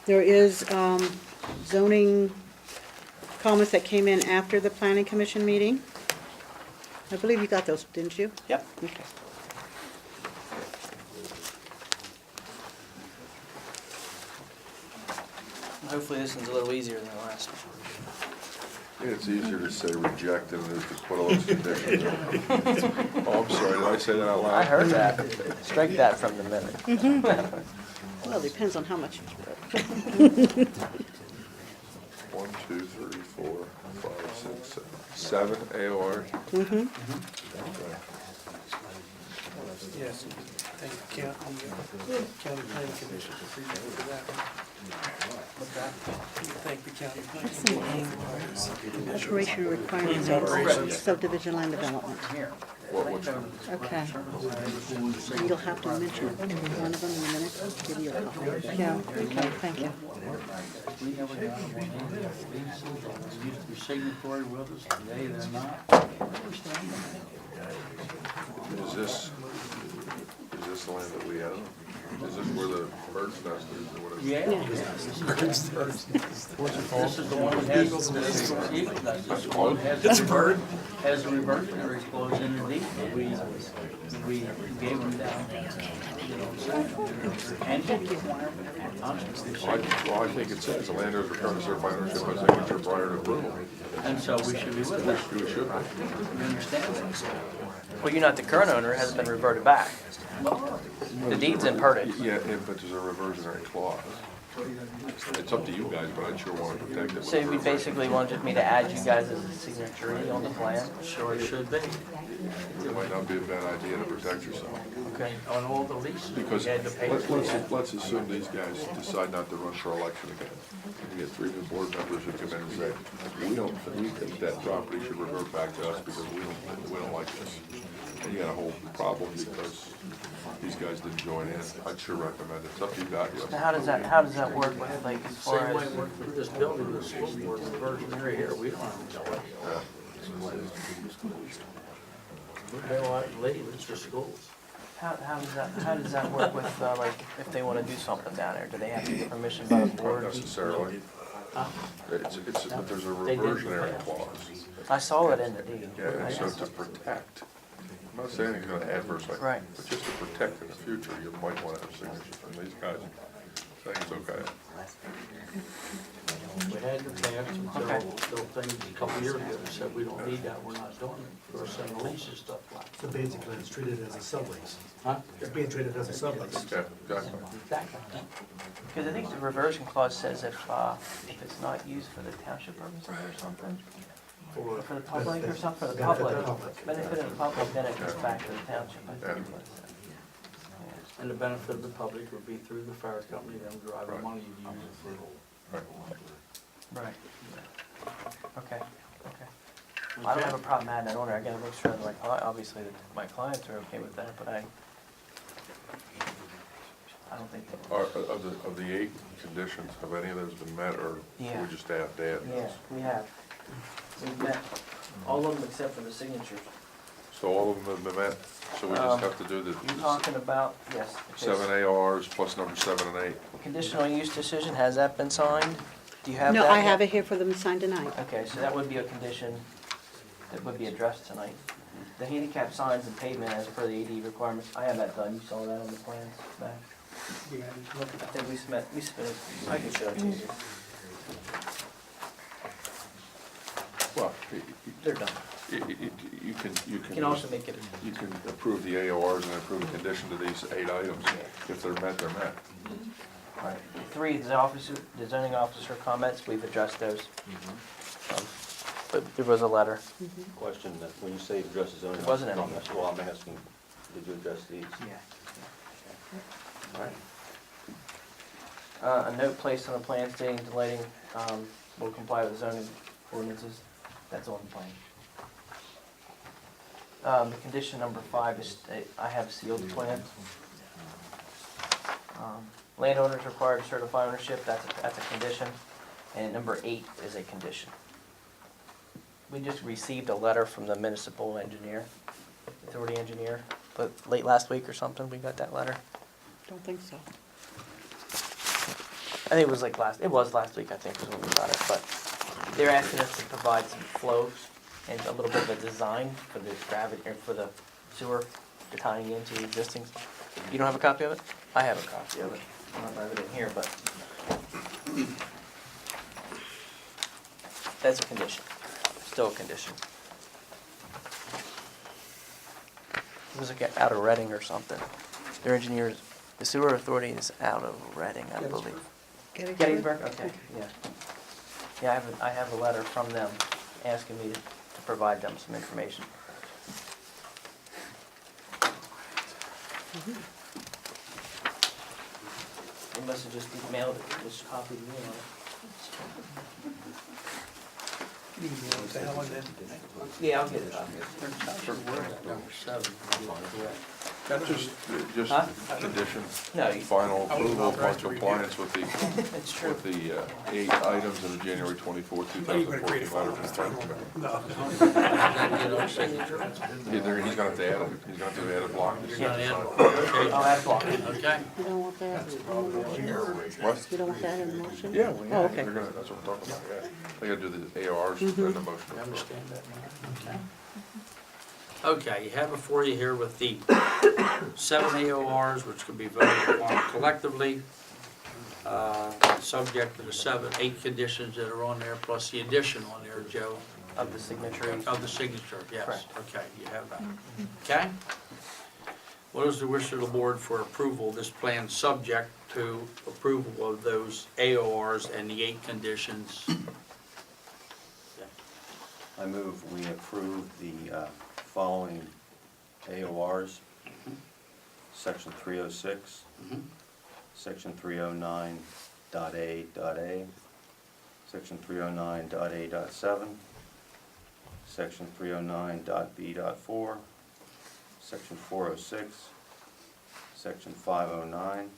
There is zoning comments that came in after the Planning Commission meeting. I believe you got those, didn't you? Yep. Okay. Hopefully this one's a little easier than the last one. It's easier to say reject than it is to put all those conditions in. Oh, I'm sorry, did I say that out loud? I heard that. Strike that from the minute. Well, it depends on how much you read. 1, 2, 3, 4, 5, 6, 7 AORs. Mm-hmm. Yes, thank the county planning commission for that one. Thank the county planning commission. Operation requirements of subdivision land development. Which one? Okay. You'll have to mention one of them in a minute. Give you a copy. Yeah, okay, thank you. We never got one in there. These used to be signatory with us, today they're not. Is this the land that we have? Is this where the bird's nest is or whatever? Yeah. This is the one that has the eagle nest. This is the one that has the bird. Has a reversionary clause in the deed. We gave them down. And Well, I think it says the landowner's return to certified ownership by signature prior to approval. and so we should be with them. We should. You understand? Well, you're not the current owner, it hasn't been reverted back. The deed's inverted. Yeah, but there's a reversionary clause. It's up to you guys, but I'd sure want to protect it. with So a you reversion. basically wanted me to add you guys as a signatory on the plan? Sure it should be. It might not be a bad idea to protect yourself. Okay. On all the leases, Because we had to pay. let's assume these guys decide not to run for election again. You get 3 new board members who come in and say, we think that property should revert back to us because we don't like this. And you got a whole problem because these guys didn't join in. I'd sure recommend it. It's up to you guys. Now, how does that work with, like, as far Same way as? it worked with this building, the school board, the versionary here, we don't have to tell it. They want to leave, it's the schools. How does that work with, like, if they wanna do something down there, do they have to get permission by the Not board? necessarily. But there's a reversionary clause. I saw it in the deed. Yeah, and so to protect, I'm not saying it's gonna adversely, Right. but just to protect in the future, you might wanna have signatures from these guys saying it's okay. We had the past until things a couple years ago said we don't need that, we're not doing it. For some leases, stuff like So basically, it's treated as a sublease. Huh? It's being treated as a sublease. Okay, exactly. Exactly. Because I think the reversion clause says if it's not used for the township purposes or something, or for the public or something, for the Benefit public. the public. Benefit of the public, then it goes back to the township, I think. is what it says. And the benefit of the public would be through the fire company, them driving money to use it for. Right. Okay, okay. I don't have a problem adding that on there, I gotta make sure that obviously that my clients are okay with that, but I don't think that. Of the 8 conditions, have any of those been met, or Yeah. we just add that? Yeah, we have. We've met all of them except for the signatures. So all of them have been met, so we just have to do the You're talking about, yes. because 7 ARs plus number 7 and 8. the conditional use decision, has that been signed? Do you have that? No, I yet? have it here for them to sign tonight. Okay, so that would be a condition that would be addressed tonight. The handicap signs and pavement as per the AD requirements, I have that done, you saw that on the plans back. You gotta just look at I think we submitted, I can show it to you. Well, They're done. you can You can also make it, you can approve the AORs and approve a condition to these 8 items. If they're met, they're met. three, the zoning officer comments, we've addressed those. But there was a letter. Question, that when you say address the zoning. It wasn't any. comments, well, I'm asking, did you address these? All right. A note placed on the plan stating the lighting will comply with zoning ordinances. That's on the plan. The condition number 5 is, I have sealed the plan. Landowners required to certify ownership, that's a condition. And number 8 is a condition. We just received a letter from the municipal engineer, authority engineer, but late last week or something, we got that letter. Don't think so. I think it was last week, I think, was when we got it, but they're asking us to provide some flows and a little bit of a design for the gravity, or for the sewer tying into the existing. You don't have a copy of it? I have a copy of it. I don't have it in here, but that's a condition, still a condition. It was like out of Reading or something. Their engineers, the sewer authority is out of Reading, I believe. Gettysburg, okay, yeah. Yeah, I have a letter from them asking me to provide them some information. They must have just emailed it, just copied me on it. Email it to Helen then. Yeah, I'll get it. Number 7. Just Huh? condition, No, you- final I was approval upon authorized to review it. compliance with the, It's true. with the 8 items in the January 24, Are you gonna create a 2014 file letter for from this the time? town. No. Get our signature? He's gonna have to add it, he's gonna have to add a block. You're gonna add, I'll okay, add block. okay. You don't want that in the motion? What? You don't want that in the motion? Yeah, well, yeah, Oh, okay. they're gonna, that's what we're talking about, yeah. They gotta do the ARs and the You motion. understand that, Mayor? Okay. Okay, you have before you here with the 7 AORs, which can be voted upon collectively, subject to the 8 conditions that are on there, plus the addition on there, Joe, Of the signature. of the signature, yes. Correct. Okay, you have that. Okay? What is the wish of the board for approval of this plan, subject to approval of those AORs and the 8 conditions? I move we approve the following AORs. Section 306, Mhm. Section 309.A.A, Section 309.A.7, Section 309.B.4, Section 406, Section 509,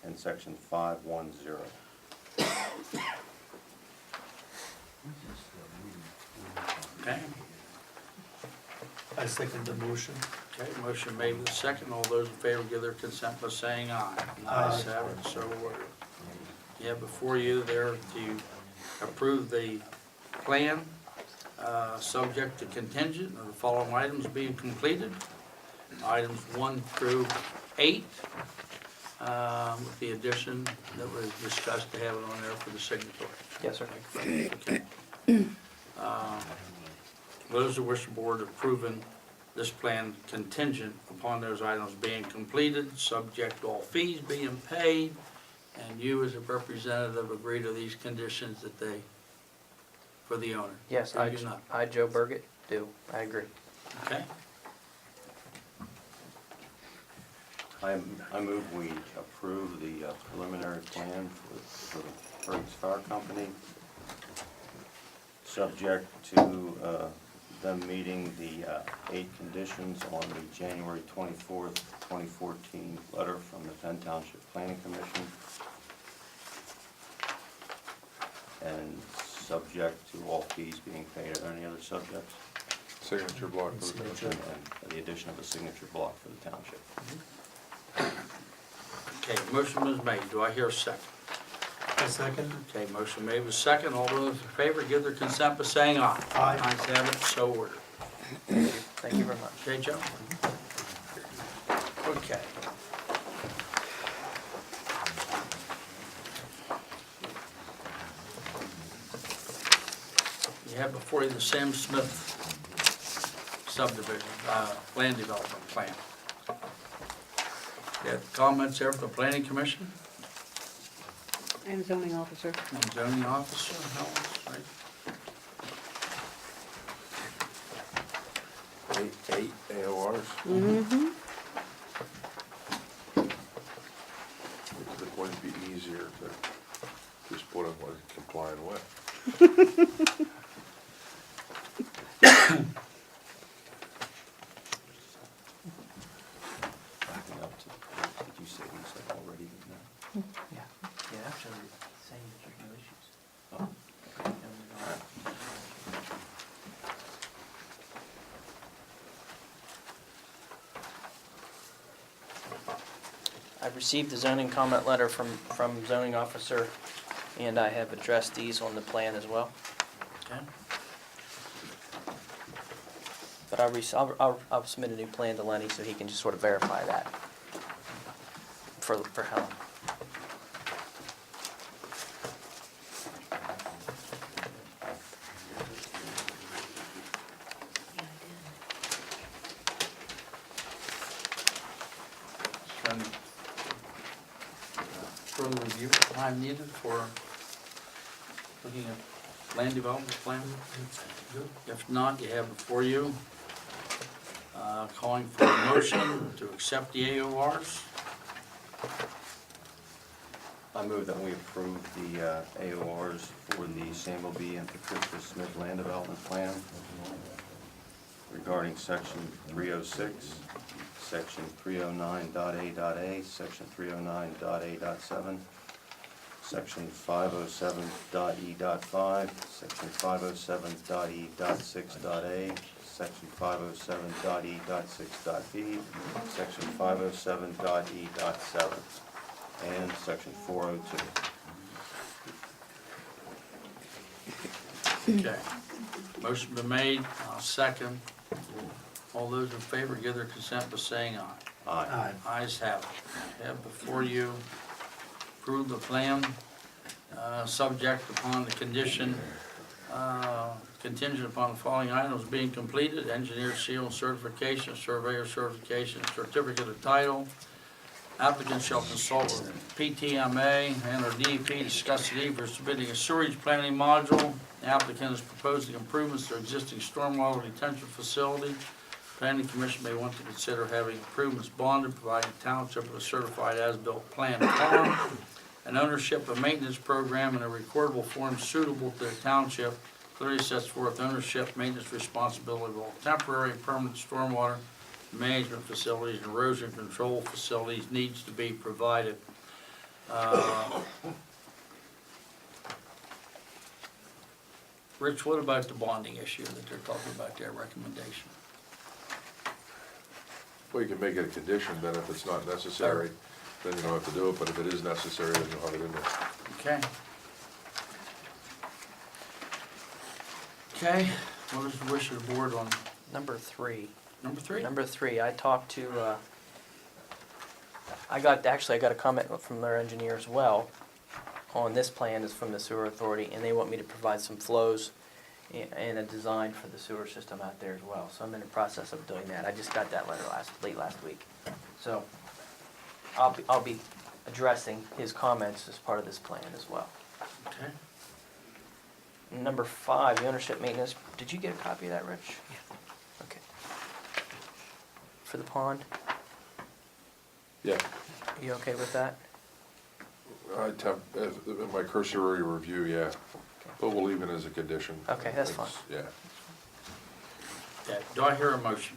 and Section 510. Okay? I second the motion. Okay, motion made with second. All those in favor give their consent by saying aye. Ayes have it, so ordered. You have before you there to approve the plan, subject to contingent of the following items being completed. Items 1 through 8, with the addition that was discussed to have it on there for the signature. Yes, sir. Okay. Those who wish the board approving this plan contingent upon those items being completed, subject to all fees being paid, and you as a representative agree to these conditions that they, for the owner. Yes, Do you not? I, Joe Burgett, do. I agree. Okay? I move we approve the preliminary plan for the Fergus Fire Company, subject to them meeting the 8 conditions on the January 24th, 2014 letter from the Penn Township Planning Commission, and subject to all fees being paid. Are there any other subjects? Signature block for the Signature township. and the addition of a signature block for the township. Okay, motion was made. Do I hear a second? I second. Okay, motion made with second. All those in favor give their consent by saying aye. Aye. Ayes have it, so ordered. Thank you very much. Okay, Joe? Okay. You have before you the Sam Smith subdivision, land development plan. You have comments there from the planning commission? And zoning officer. And zoning officer, Helen's, right? Eight AORs. Mm-hmm. It wouldn't be easier to just put them what it's complying with. Backing up to, did you say these have already been done? Yeah, actually, saying that there's no issues. Oh. I've received the zoning comment letter from zoning officer, and I have addressed these on the plan as well. Okay. But I'll submit a new plan to Lenny so he can just sort of verify that for Helen. Any further review time needed for looking at land development plan? If not, you have before you calling for a motion to accept the AORs. I move that we approve the AORs for the Samuel B. and Patricia Smith Land Development Plan regarding section 306, section 309.A.A, section 309.A.7, section 507.E.5, section 507.E.6.A, section 507.E.6.B, section 507.E.7, and section 402. Okay. Motion been made, I'll second. All those in favor give their consent by saying aye. Aye. Ayes have it. Have before you approve the plan, subject upon the condition, contingent upon the following items being completed: engineer seal and certification, surveyor certification, certificate of title. Applicant shall consult with PTMA and or DEP to discuss the need for submitting a sewage planning module. The applicant is proposing improvements to existing stormwater retention facility. Planning Commission may want to consider having improvements bonded, providing township with a certified as-built plan form, an ownership and maintenance program in a recordable form suitable to the township, clearly sets forth ownership, maintenance responsibility of all temporary and permanent stormwater management facilities and erosion control facilities needs to be provided. Rich, what about the bonding issue that they're talking about, their recommendation? Well, you can make it a condition, then if it's not necessary, then you don't have to do it, but if it is necessary, then you'll have it in there. Okay. Okay, what is the wish of the board on Number 3. number 3? Number 3, I talked to, I got a comment from their engineer as well on this plan. Is from the sewer authority, and they want me to provide some flows and a design for the sewer system out there as well. So I'm in the process of doing that. I just got that letter late last week. So I'll be addressing his comments as part of this plan as well. Okay. Number 5, the ownership maintenance. Did you get a copy of that, Rich? Yeah. Okay. For the pond, Yeah, you okay with that? in my cursory review, yeah, but we'll leave it as a condition. Okay, that's fine. Yeah. Okay, do I hear a motion?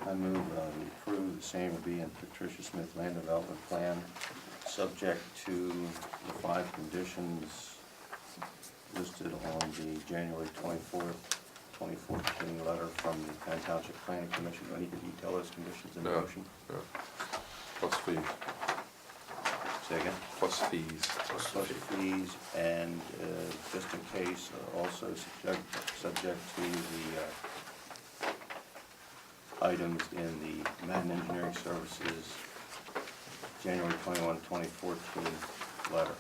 I move we approve the Samuel B. and Patricia Smith Land Development Plan, subject to the 5 conditions listed on the January 24th, 2014 letter from the Penn Township Planning Commission. Do I need to detail those conditions in the No. motion? No. Plus fees. Say again? Plus fees. Plus fees, and just in case, also subject to the items in the Madden Engineering Services January 21, 2014 letter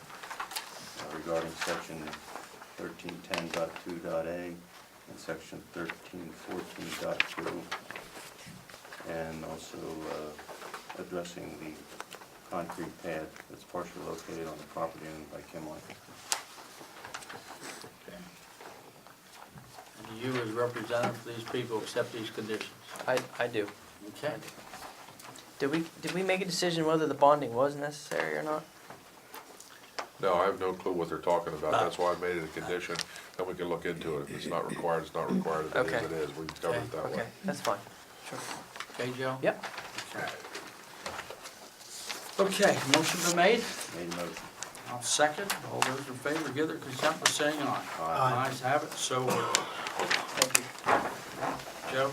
regarding section 1310.2.a and section 1314.2, and also addressing the concrete pad that's partially located on the property owned by Kim Line. Okay. And you as representative for these people accept these conditions? I do. Okay. Did we make a decision whether the bonding was necessary or not? No, I have no clue what they're talking about, that's why I made it a condition, then we can look into it. If it's not required, it's not required, if it Okay. is, it is, we can cover it that way. Okay, that's fine. Sure. Okay, Joe? Yep. Okay, motion been made? Made a motion. I'll second. All those in favor give their consent by saying aye. Aye. Ayes have it, so ordered. Joe?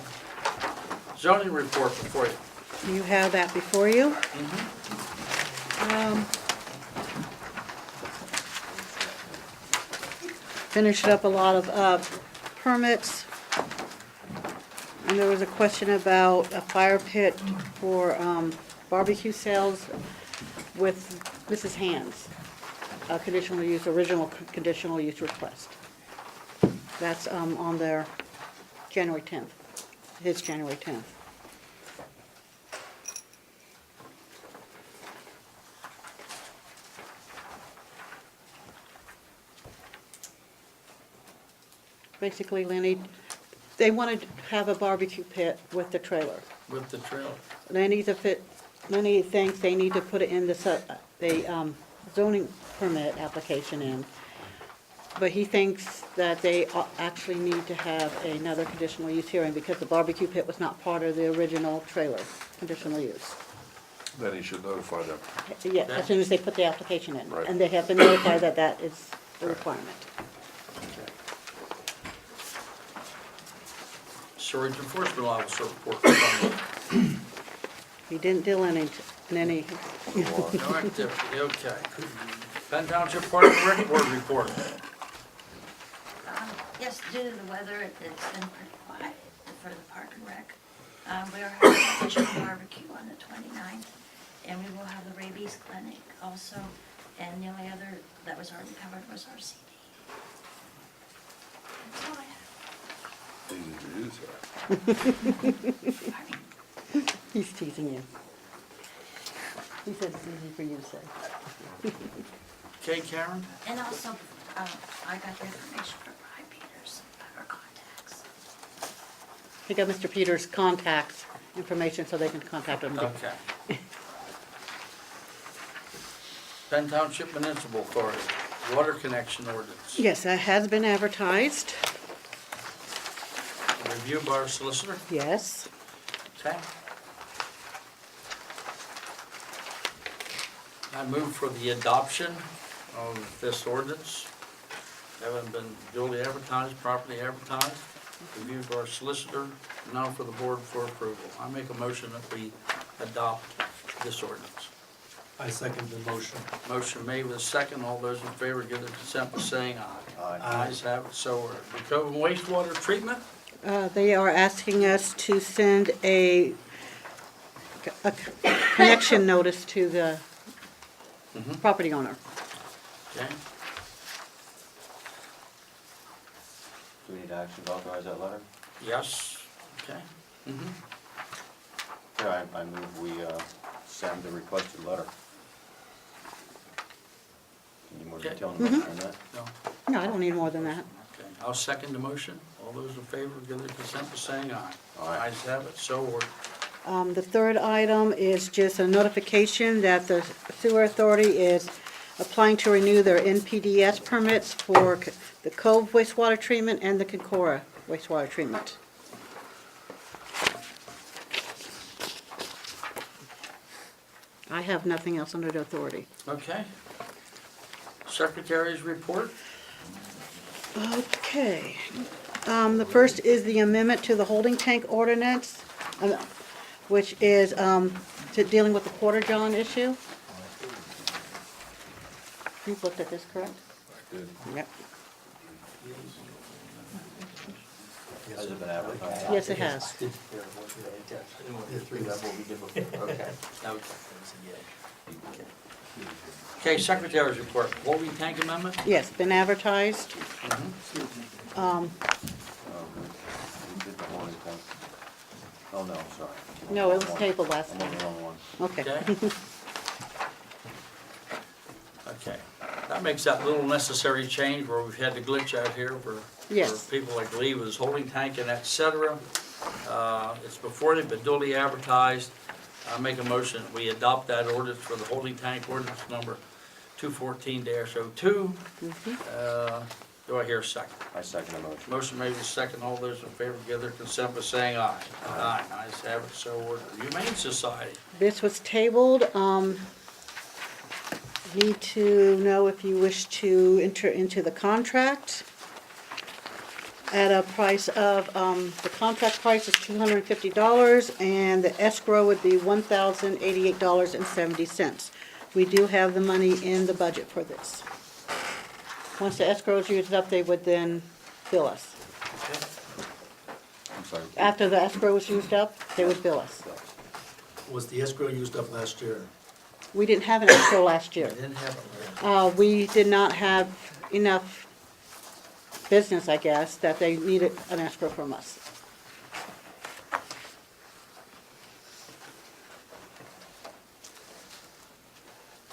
Zoning report before you. You have that before you. Finished up a lot of permits. And there was a question about a fire pit for barbecue sales with Mrs. Hand's, conditional use, original conditional use request. That's on their January 10th, his January 10th. Basically, Lenny, they wanted to have a barbecue pit with the trailer. With the trailer. Lenny thinks they need to put it in the zoning permit application in. But he thinks that they actually need to have another conditional use hearing because the barbecue pit was not part of the original trailer conditional use. Then he should notify them. Yeah, as soon as they put the application in. Right. And they have been notified that that is the requirement. Storage enforcement officer report. He didn't deal in any, No activity, okay. Penn Township Park and Rec Board report. Yes, due to the weather, it's been pretty quiet for the Park and Rec. We are having a fish barbecue on the 29th, and we will have the rabies clinic also, and the only other that was already covered was our CD. That's all I have. he's teasing you. He said it's easy for you to say. Okay, Karen? And also, I got the information from Brian Peters, our contacts. He got Mr. Peters' contacts information so they can contact him. Okay. Penn Township Municipal Authority, water connection ordinance. Yes, that has been advertised. Review by our solicitor. Yes. Okay. I move for the adoption of this ordinance. Having been duly advertised, properly advertised, reviewed by our solicitor, now for the board for approval. I make a motion that we adopt this ordinance. I second the motion. Motion made with a second. All those in favor give their consent by saying aye. Aye. Ayes have it, so ordered. Recover and wastewater treatment. They are asking us to send a connection notice to the property owner. Okay. Do we need action to authorize that letter? Yes. Okay. Yeah, I move we send the requested letter. Any more Okay. detail on that? No. No, I don't need more than that. Okay. I'll second the motion. All those in favor give their consent by saying aye. Aye. Ayes have it, so ordered. The third item is just a notification that the sewer authority is applying to renew their NPDS permits for the Cove wastewater treatment and the Concora wastewater treatment. I have nothing else under the authority. Okay. Secretary's report. Okay. The first is the amendment to the holding tank ordinance, which is dealing with the Porter-John issue. You've looked at this, correct? I did. Yep. Has it been advertised? Yes, it has. Okay, secretary's report. Holding tank amendment? Yes, been advertised. We did the holding tank. Oh, no, I'm sorry. No, it was tabled last I'm on time. the wrong one. Okay. Okay? Okay, that makes that little necessary change where we've had the glitch out here for Yes. people like Lee with his holding tank and et cetera. It's before they've been duly advertised. I make a motion, that we adopt that ordinance for the holding tank ordinance number 214-02. Do I hear a second? I second the motion. Motion made with second. All those in favor give their consent by saying aye. Aye. Ayes have it, so ordered. Humane Society. This was tabled. Need to know if you wish to enter into the contract at a price of, the contract price is $250, and the escrow would be $1,088.70. We do have the money in the budget for this. Once the escrow is used up, they would then bill us. I'm sorry. After the escrow was used up, they would bill us. Was the escrow used up last year? We didn't have an escrow last year. I didn't have it. We did not have enough business, I guess, that they needed an escrow from us.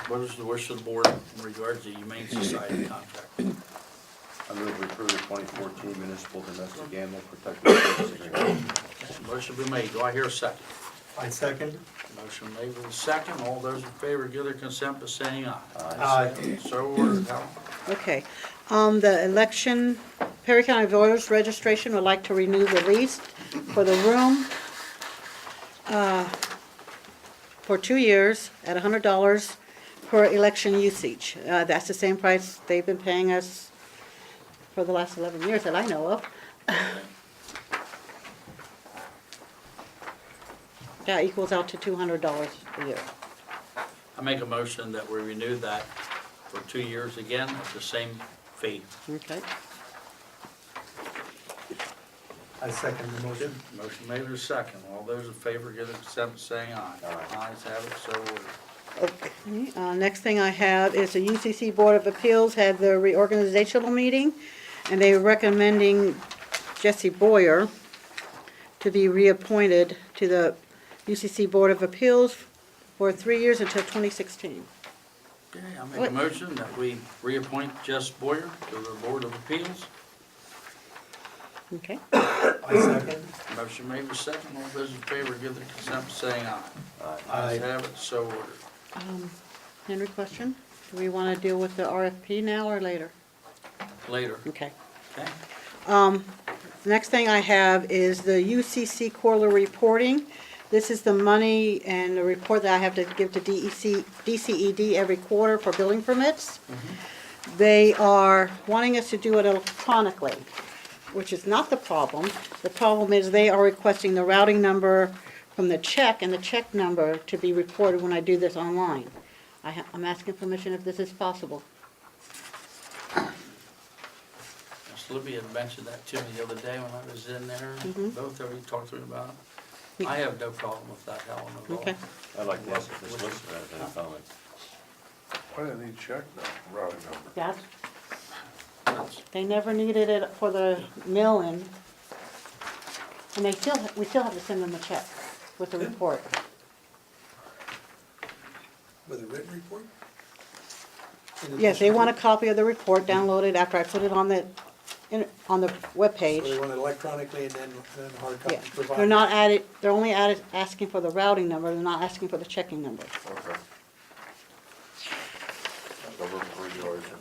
What is the wish of the board in regards to the Humane Society contract? I move we approve the 2014 municipal domestic animal protection services agreement. Motion been made. Do I hear a second? I second. Motion made with a second. All those in favor give their consent by saying aye. Aye. So ordered. Helen. Okay. The election, Perry County Voters Registration would like to renew the lease for the room for 2 years at $100 per election usage. That's the same price they've been paying us for the last 11 years that I know of. That equals out to $200 a year. I make a motion that we renew that for 2 years again at the same fee. Okay. I second the motion. Motion made with a second. All those in favor give their consent by saying aye. Ayes have it, so ordered. Okay, next thing I have is the UCC Board of Appeals had their reorganizational meeting, and they were recommending Jesse Boyer to be reappointed to the UCC Board of Appeals for 3 years until 2016. Okay, I make a motion that we reappoint Jess Boyer to the Board of Appeals. Okay, I second. Motion made with second. All those in favor give their consent by saying aye. Aye. Ayes have it, so ordered. Henry, question? Do we want to deal with the RFP now or later? Later. Okay. Okay? The next thing I have is the UCC quarterly reporting. This is the money and the report that I have to give to DCED every quarter for building permits. They are wanting us to do it electronically, which is not the problem. The problem is they are requesting the routing number from the check and the check number to be reported when I do this online. I'm asking permission if this is possible. Libby had mentioned that to me the other day when I was in there. Mhm. Both of you talked to me about it. I have no problem with that, Helen, at all. Okay. I'd like to ask if this solicitor has any comment. Why do they need check now, routing number? They never needed it for the mail-in. And we still have to send them a check with the report. With a written report? Yes, they want a copy of the report downloaded after I put it on the webpage. So they want it electronically and then hard copy Yeah, provided? they're only asking for the routing number, they're not asking for the checking number. Okay. Government regulation.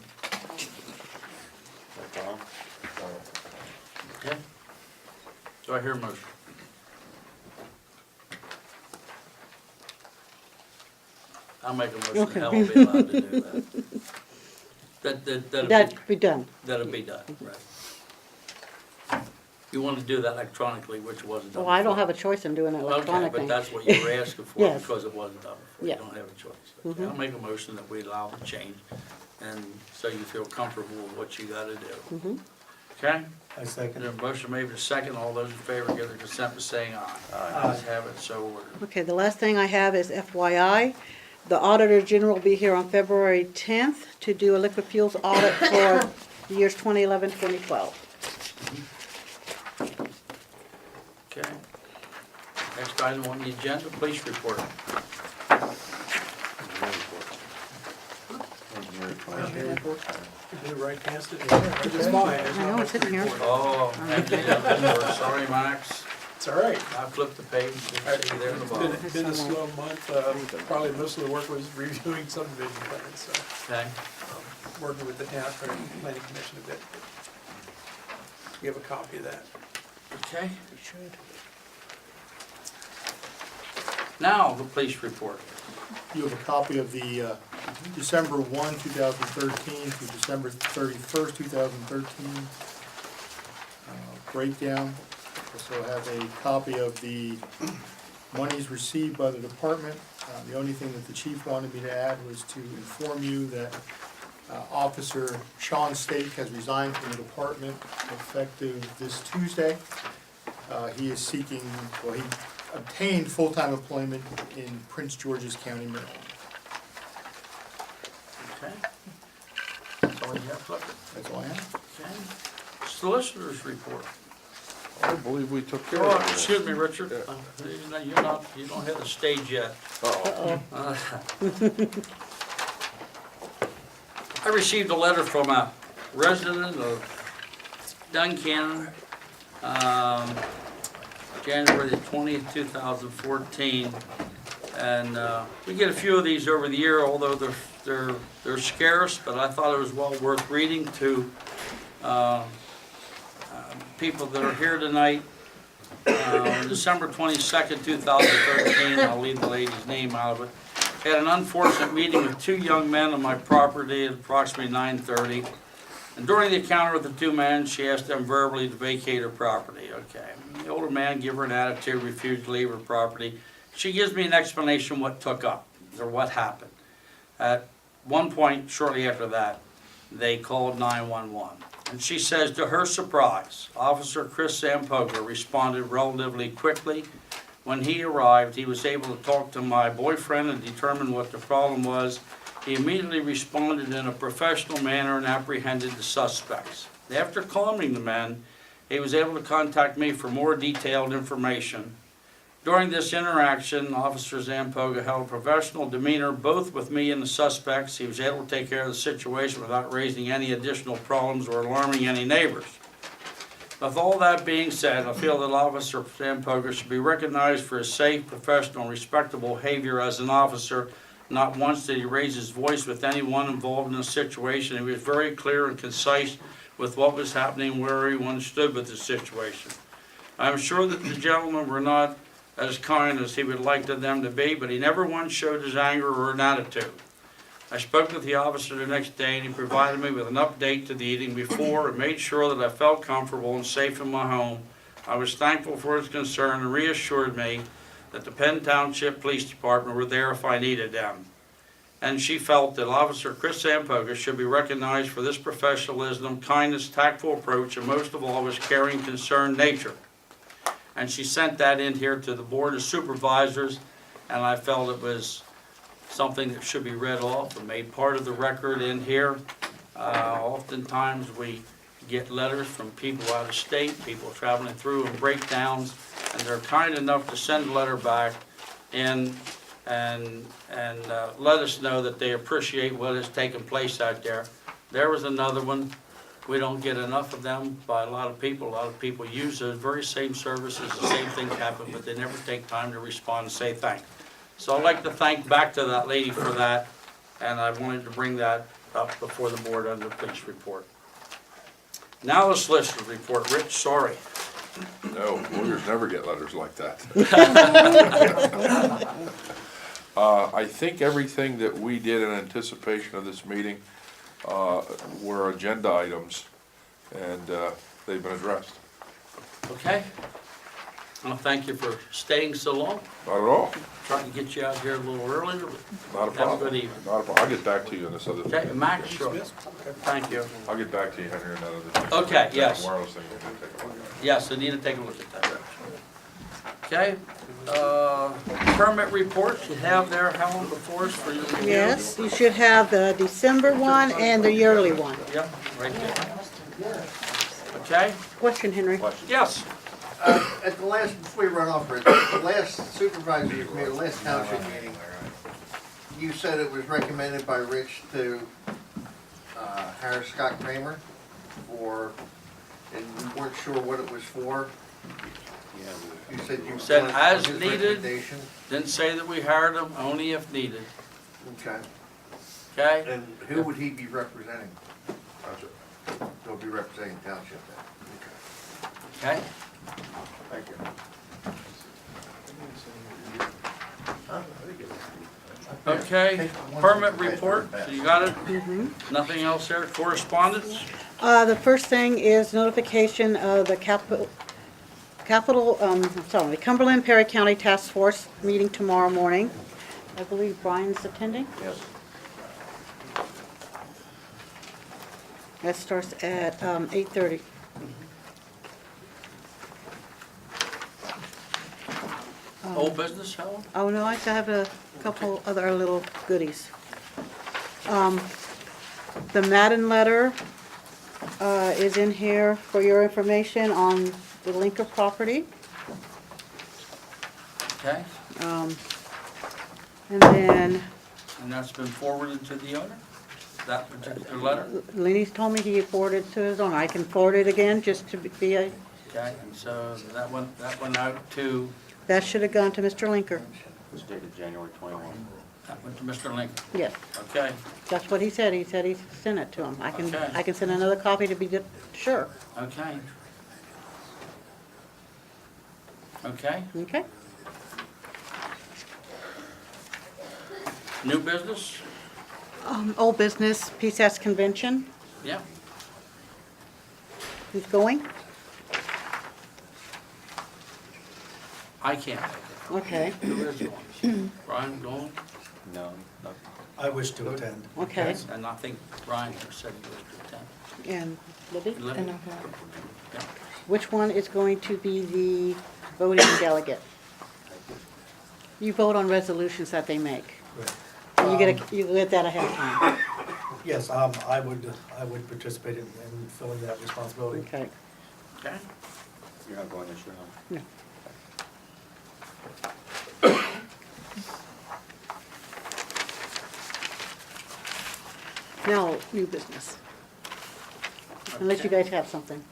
Okay? Do I hear a motion? I'll make a motion that Okay. Helen be allowed to do that. That'd be done. That'll be done, right. You want to do that electronically, which wasn't done Well, I don't before. have a choice in doing it Okay, electronically. but that's what you were asking for, Yes. because it wasn't done before. You Yes. don't have a choice. Okay, Mhm. I'll make a motion that we allow the change, and so you feel comfortable with what you gotta do. Mhm. Okay? I second. There's a motion made with a second. All those in favor give their consent by saying aye. Aye. Ayes have it, so ordered. Okay, the last thing I have is FYI. The Auditor General will be here on February 10th to do a liquid fuels audit for the years 2011, 2012. Okay. Next item on the agenda, police report. You do right past it, which is fine. I know it's in here. Oh, report. Sorry, Max. It's all right. I flipped the page. Didn't see you there in the bottom. It's been a slow month. Probably most of the work was reviewing subdivision plans, so Okay. working with the town planning commission a bit. You have a copy of that. Okay. Now, the police report. You have a copy of the December 1, 2013 to December 31st, 2013 breakdown. Also have a copy of the monies received by the department. The only thing that the chief wanted me to add was to inform you that Officer Sean Stake has resigned from the department effective this Tuesday. He is seeking, well, he obtained full-time employment in Prince George's County, Maryland. Okay. That's all you have, Clifford? That's all I have. Okay. Solicitor's report. I believe we took care Oh, of it. excuse me, Richard. You don't hit the stage yet. I received a letter from a resident of Duncannon, January the 20th, 2014. And we get a few of these over the year, although they're scarce, but I thought it was well worth reading to people that are here tonight. On December 22nd, 2013, I'll leave the lady's name out of it, had an unfortunate meeting with two young men on my property at approximately 9:30. And during the encounter with the two men, she asked them verbally to vacate her property. Okay. The older man gave her an attitude, refused to leave her property. She gives me an explanation what took up, or what happened. At one point, shortly after that, they called 911. And she says, to her surprise, Officer Chris Zampoga responded relatively quickly. When he arrived, he was able to talk to my boyfriend and determine what the problem was. He immediately responded in a professional manner and apprehended the suspects. After calming the men, he was able to contact me for more detailed information. During this interaction, Officer Zampoga held a professional demeanor both with me and the suspects. He was able to take care of the situation without raising any additional problems or alarming any neighbors. With all that being said, I feel that Officer Zampoga should be recognized for his safe, professional, and respectable behavior as an officer. Not once did he raise his voice with anyone involved in the situation. He was very clear and concise with what was happening, where everyone stood with the situation. I'm sure that the gentlemen were not as kind as he would like them to be, but he never once showed his anger or an attitude. I spoke with the officer the next day, and he provided me with an update to the evening before and made sure that I felt comfortable and safe in my home. I was thankful for his concern and reassured me that the Penn Township Police Department were there if I needed them. And she felt that Officer Chris Zampoga should be recognized for this professionalism, kindness, tactful approach, and most of all, his caring, concerned nature. And she sent that in here to the Board of Supervisors, and I felt it was something that should be read off and made part of the record in here. Oftentimes we get letters from people out of state, people traveling through and breakdowns, and they're kind enough to send a letter back in and let us know that they appreciate what has taken place out there. There was another one. We don't get enough of them by a lot of people. A lot of people use those very same services, the same things happen, but they never take time to respond and say thank you. So I'd like to thank back to that lady for that, and I wanted to bring that up before the board under the police report. Now the solicitor's report. Rich, sorry. No, lawyers never get letters like that. I think everything that we did in anticipation of this meeting were agenda items, and they've been addressed. Okay. Well, thank you for staying so long. Not at all. Trying to get you out here a little earlier. Not a Have a problem. good evening. Not a problem. I'll get back to you on this other thing. Okay, Max, sure. Thank you. I'll get back to you, Henry, on that other thing. Okay, yes. Wireless thing, we'll take a look at. Yes, I need to take a look at that. Okay, permit reports you have there, Helen, before us for your review? Yes, you should have the December one and the yearly one. Yep, right there. Okay, Question, Henry. yes. At the last, before you run off, Rich, the last supervisor meeting, the last township meeting, you said it was recommended by Rich to hire Scott Kramer for, and you weren't sure what it was for. You said you. Said wanted as his needed. recommendation. Didn't say that we hired them, only if needed, Okay. okay? And who would he be representing? He'll be representing township then. Okay? Thank you. Okay, permit report, so you got it? Nothing else there, correspondence? The first thing is notification of the Cumberland Perry County Task Force meeting tomorrow morning. I believe Brian's attending. Yes. That starts at 8:30. Old business, Helen? Oh, no, I have a couple other little goodies. The Madden letter is in here for your information on the Linker property. Okay, And then and that's been forwarded to the owner, that particular letter? Lenny's told me he forwarded it to his owner. I can forward it again just to be a, Okay, and so that went out to, that should have gone to Mr. Linker. It was dated January 21. that went to Mr. Lincoln. Yes, Okay, that's what he said. He said he sent it to him. Okay. I can send another copy to be sure. okay. Okay, Okay? new business? Old business, PSAS convention Yeah, is going. I can't make Okay, it. Who is going? Brian going? No, no. I wish to attend. okay. Yes, and I think Brian said he was to attend. And Libby? Libby? Yeah. Which one is going to be the voting delegate? You vote on resolutions that they make. You get that ahead of time. Yes, I would participate in filling that responsibility. Okay. Okay, You're not going this year, huh? No. Now, new business. Unless you Okay. guys have something.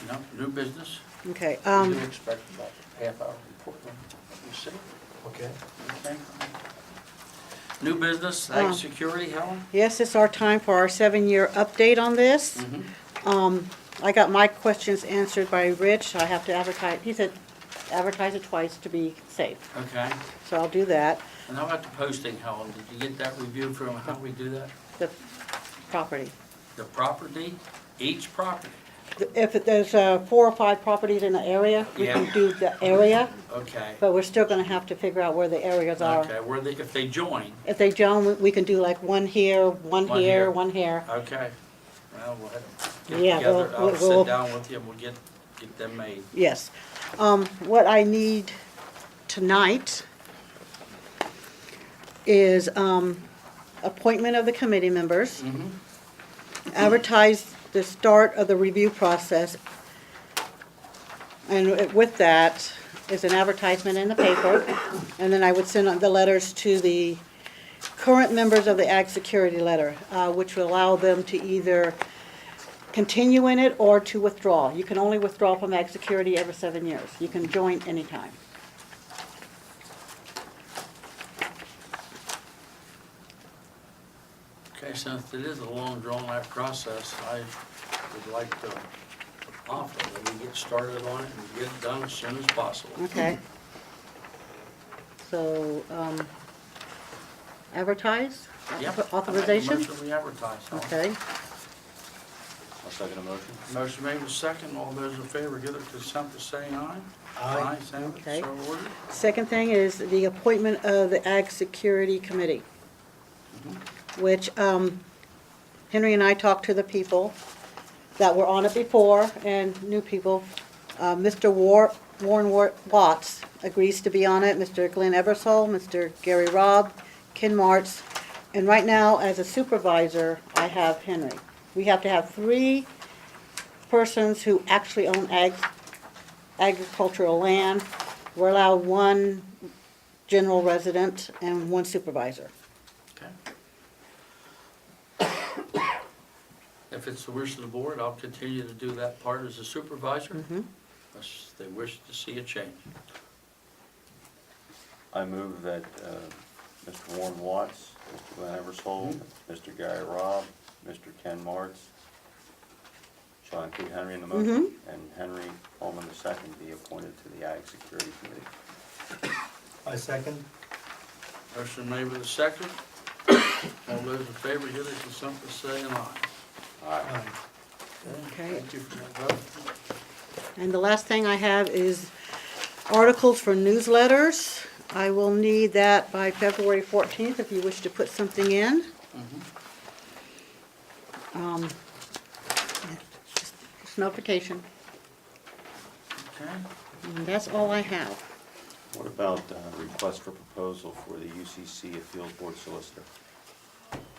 no, new business? Okay, You expect about half hour report, you see? Okay. Okay. New business, ag security, Helen? yes, it's our time for our 7-year update on this. I got my questions answered by Rich. I have to advertise, he said advertise it twice to be safe. Okay, So I'll do that. and how about the posting, Helen? Did you get that reviewed from, how we do that? The property. The property, each property? If there's 4 or 5 properties in the area, we can Yeah. do the area, Okay, but we're still gonna have to figure out where the areas are. okay, where they, if they join, If they join, we can do like one here, one One here, here. one here. okay. Well, we'll get Yeah, together, I'll we'll- sit down with you and we'll get them made. Yes. What I need tonight is appointment of the committee members, advertise the start of the review process, and with that is an advertisement in the paper, and then I would send out the letters to the current members of the Ag Security Letter, which will allow them to either continue in it or to withdraw. You can only withdraw from Ag Security every 7 years. You can join anytime. Okay, since it is a long drawn-out process, I would like to offer that we get started on it and get it done as soon as possible. Okay. So, advertise? Yep. Authorization? I make a motion we advertise. Okay. I'll second the motion. Motion made with second. All those in favor give their consent to saying aye. Aye. Same, Okay. so ordered. Second thing is the appointment of the Ag Security Committee, which Henry and I talked to the people that were on it before and new people. Mr. Warren Watts agrees to be on it, Mr. Glenn Eversole, Mr. Gary Robb, Ken Martz, and right now, as a supervisor, I have Henry. We have to have 3 persons who actually own ag agricultural land. We're allowed one general resident and one supervisor. If it's the wish of the board, I'll continue to do that part as a supervisor, Mhm. unless they wish to see a change. I move that Mr. Warren Watts, Mr. Glenn Eversole, Mr. Gary Robb, Mr. Ken Martz, shall I include Henry in the motion? And Henry Coleman II be appointed to the Ag Security Committee. I second. Motion made with a second. All those in favor, give their consent by saying aye. Aye. Okay. Thank you for that vote. And the last thing I have is articles for newsletters. I will need that by February 14th if you wish to put something in. Just notification. Okay. And that's all I have. What about request for proposal for the UCC Appeals Board Solicitor?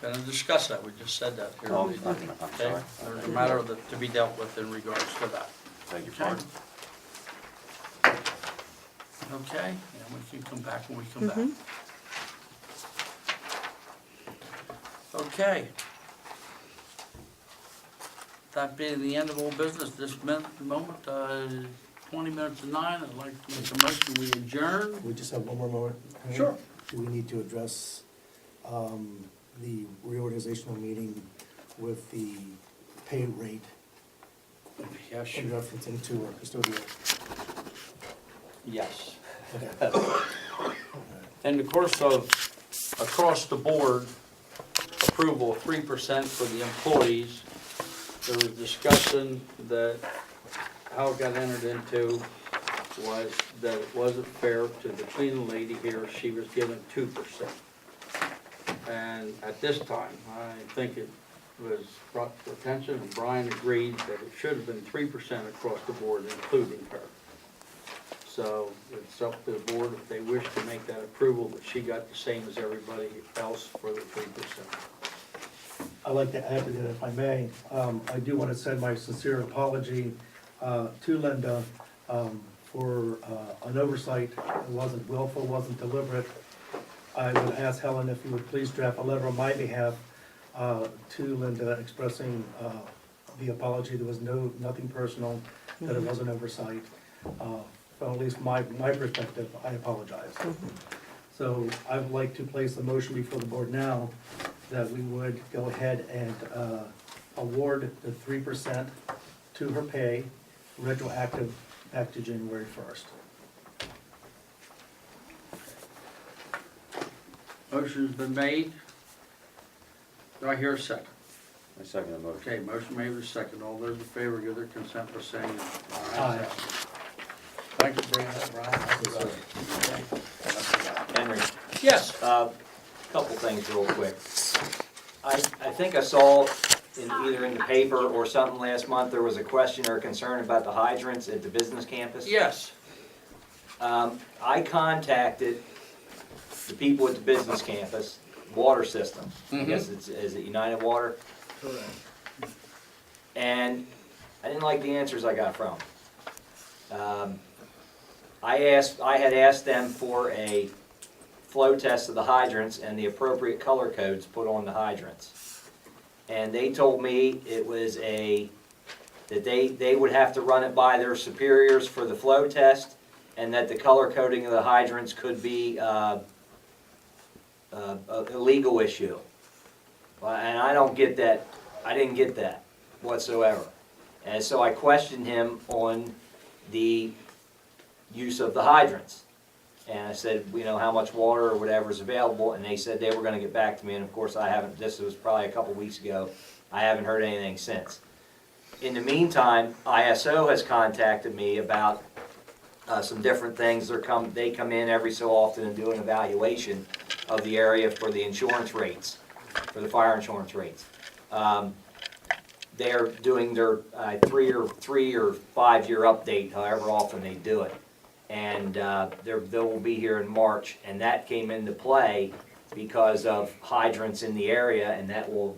Gonna discuss that, we just said that here. Oh, Okay? I'm sorry. There's a matter to be dealt with in regards to that. Thank you, Okay. pardon. Okay, and we can come back when we come back. Okay. That being the end of all business this moment, 20 minutes to 9, I'd like to make a motion, we adjourn. We just have one more moment. Sure. Do we need to address the reorganizational meeting with the pay rate Yeah, in sure. referencing to our custodial? Yes. Okay. In the course of across the board approval of 3% for the employees, there was discussion that how it got entered into was that it wasn't fair to the cleaning lady here, she was given 2%. And at this time, I think it was brought to attention, and Brian agreed that it should have been 3% across the board, including her. So it's up to the board if they wish to make that approval, but she got the same as everybody else for the 3%. I'd like to add to that, if I may. I do want to send my sincere apology to Linda for an oversight. It wasn't willful, wasn't deliberate. I would ask Helen if you would please draft a letter on my behalf to Linda expressing the apology. There was nothing personal, that it was an oversight. From at least my perspective, I apologize. So I would like to place a motion before the board now that we would go ahead and award the 3% to her pay, retroactive back to January 1st. Motion's been made. Do I hear a second? I second the motion. Okay, motion made with a second. All those in favor give their consent by saying aye. Aye. Thank you for bringing that, Brian. Henry, Yes. couple things real quick. I think I saw either in the paper or something last month, there was a question or concern about the hydrants at the business campus. Yes. I contacted the people at the business campus, water system. I guess is it United Water? Correct. And I didn't like the answers I got from them. I had asked them for a flow test of the hydrants and the appropriate color codes put on the hydrants. And they told me it was that they would have to run it by their superiors for the flow test, and that the color coding of the hydrants could be a legal issue. And I don't get that, I didn't get that whatsoever. And so I questioned him on the use of the hydrants. And I said, you know, how much water or whatever is available, and they said they were gonna get back to me, and of course I haven't, this was probably a couple weeks ago, I haven't heard anything since. In the meantime, ISO has contacted me about some different things. They come in every so often and do an evaluation of the area for the insurance rates, for the fire insurance rates. They're doing their 3 or 5 year update, however often they do it. And they will be here in March, and that came into play because of hydrants in the area, and that will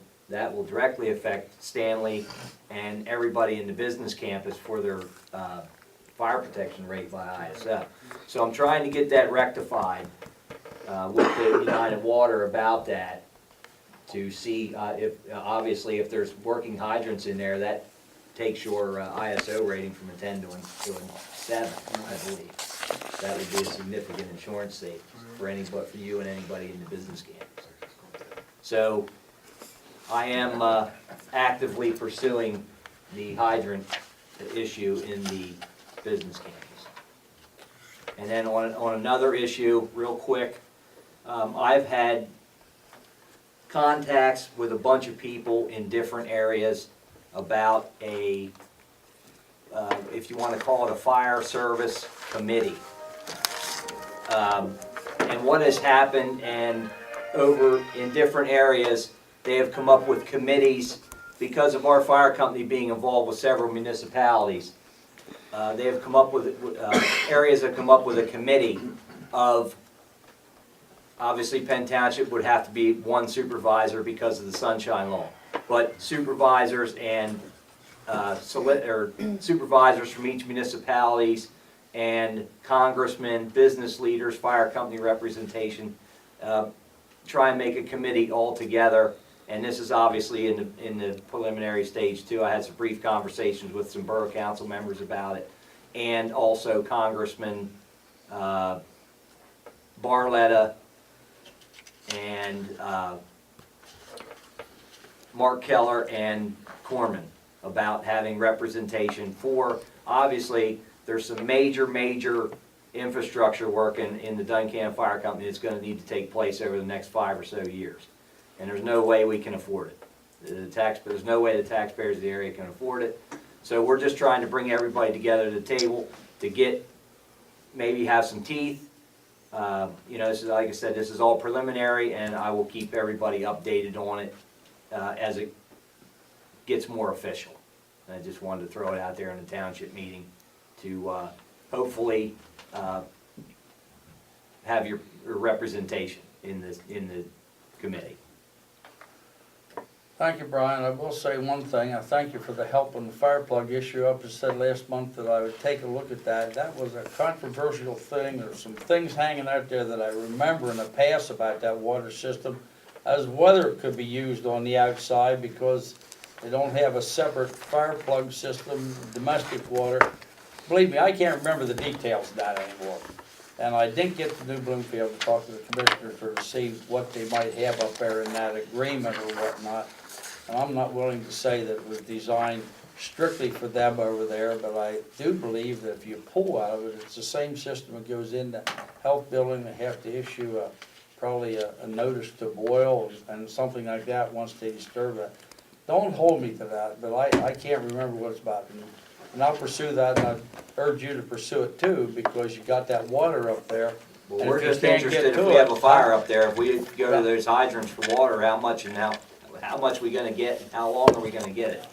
directly affect Stanley and everybody in the business campus for their fire protection rate by ISO. So I'm trying to get that rectified with the United Water about that, to see if, obviously, if there's working hydrants in there, that takes your ISO rating from a 10 to a 7, I believe. That would be a significant insurance savings for anybody, for you and anybody in the business campus. So I am actively pursuing the hydrant issue in the business campus. And then on another issue, real quick, I've had contacts with a bunch of people in different areas about a, if you want to call it a fire service committee. And what has happened, and over in different areas, they have come up with committees because of our fire company being involved with several municipalities. They have come up with, areas have come up with a committee of, obviously Penn Township would have to be one supervisor because of the sunshine law. But supervisors and supervisors from each municipalities and congressmen, business leaders, fire company representation, try and make a committee all together. And this is obviously in the preliminary stage too. I had some brief conversations with some borough council members about it, and also Congressman Barletta and Mark Keller and Corman about having representation for, obviously, there's some major infrastructure work in the Duncan Fire Company that's going to need to take place over the next 5 or so years. And there's no way we can afford it. There's no way the taxpayers of the area can afford it. So we're just trying to bring everybody together to the table to get, maybe have some teeth. You know, this is, like I said, this is all preliminary, and I will keep everybody updated on it as it gets more official. And I just wanted to throw it out there in the township meeting to hopefully have your representation in the committee. Thank you, Brian. I will say one thing. I thank you for the help on the fire plug issue. I said last month that I would take a look at that. That was a controversial thing. There's some things hanging out there that I remember in the past about that water system, as whether it could be used on the outside because they don't have a separate fire plug system, domestic water. Believe me, I can't remember the details of that anymore. And I didn't get to New Bloomfield to talk to the commissioners or to see what they might have up there in that agreement or whatnot. And I'm not willing to say that it was designed strictly for them over there, but I do believe that if you pull out of it, it's the same system that goes in the health building. They have to issue probably a notice to boil and something like that once they disturb it. Don't hold me to that, but I can't remember what it's about. And I'll pursue that, and I urge you to pursue it too, because you got that water up there. Well, we're just interested if we have a fire up there, if we go to those hydrants for water, how much and how much we gonna get, and how long are we gonna get it?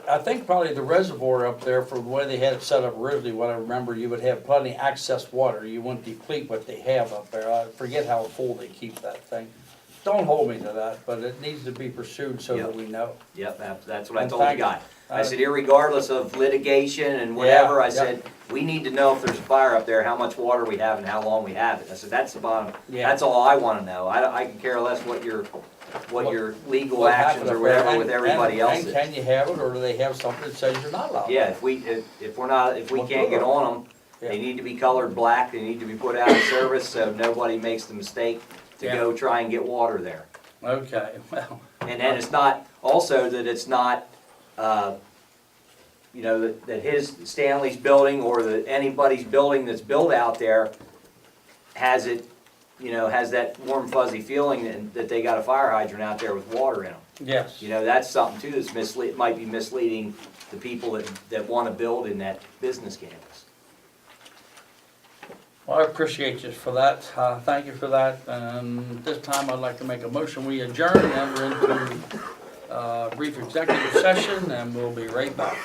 I think probably the reservoir up there, for the way they had it set up originally, what I remember, you would have plenty of access water. You wouldn't deplete what they have up there. I forget how full they keep that thing. Don't hold me to that, but it needs to be pursued so that we know. Yep, that's what I And told the thank guy. you. I said, irregardless of litigation and whatever, Yeah, I said, we need to know if there's a fire up there, how much water we have and how long we have it. I said, that's the bottom, Yeah. that's all I wanna know. I can care less what your legal What actions happened or up there, whatever with everybody else and is. can you have it, or do they have something that says you're not allowed? Yeah, if we can't get on them, they need to be colored black, they need to be put out of service so nobody makes the mistake to go try and get water there. Okay, well. And then it's not, also that it's not, you know, that his, Stanley's building or anybody's building that's built out there has it, you know, has that warm fuzzy feeling that they got a fire hydrant out there with water in them. Yes. You know, that's something too that's might be misleading the people that want to build in that business campus. Well, I appreciate you for that. Thank you for that. And this time I'd like to make a motion. We adjourn and enter into brief executive session, and we'll be right back.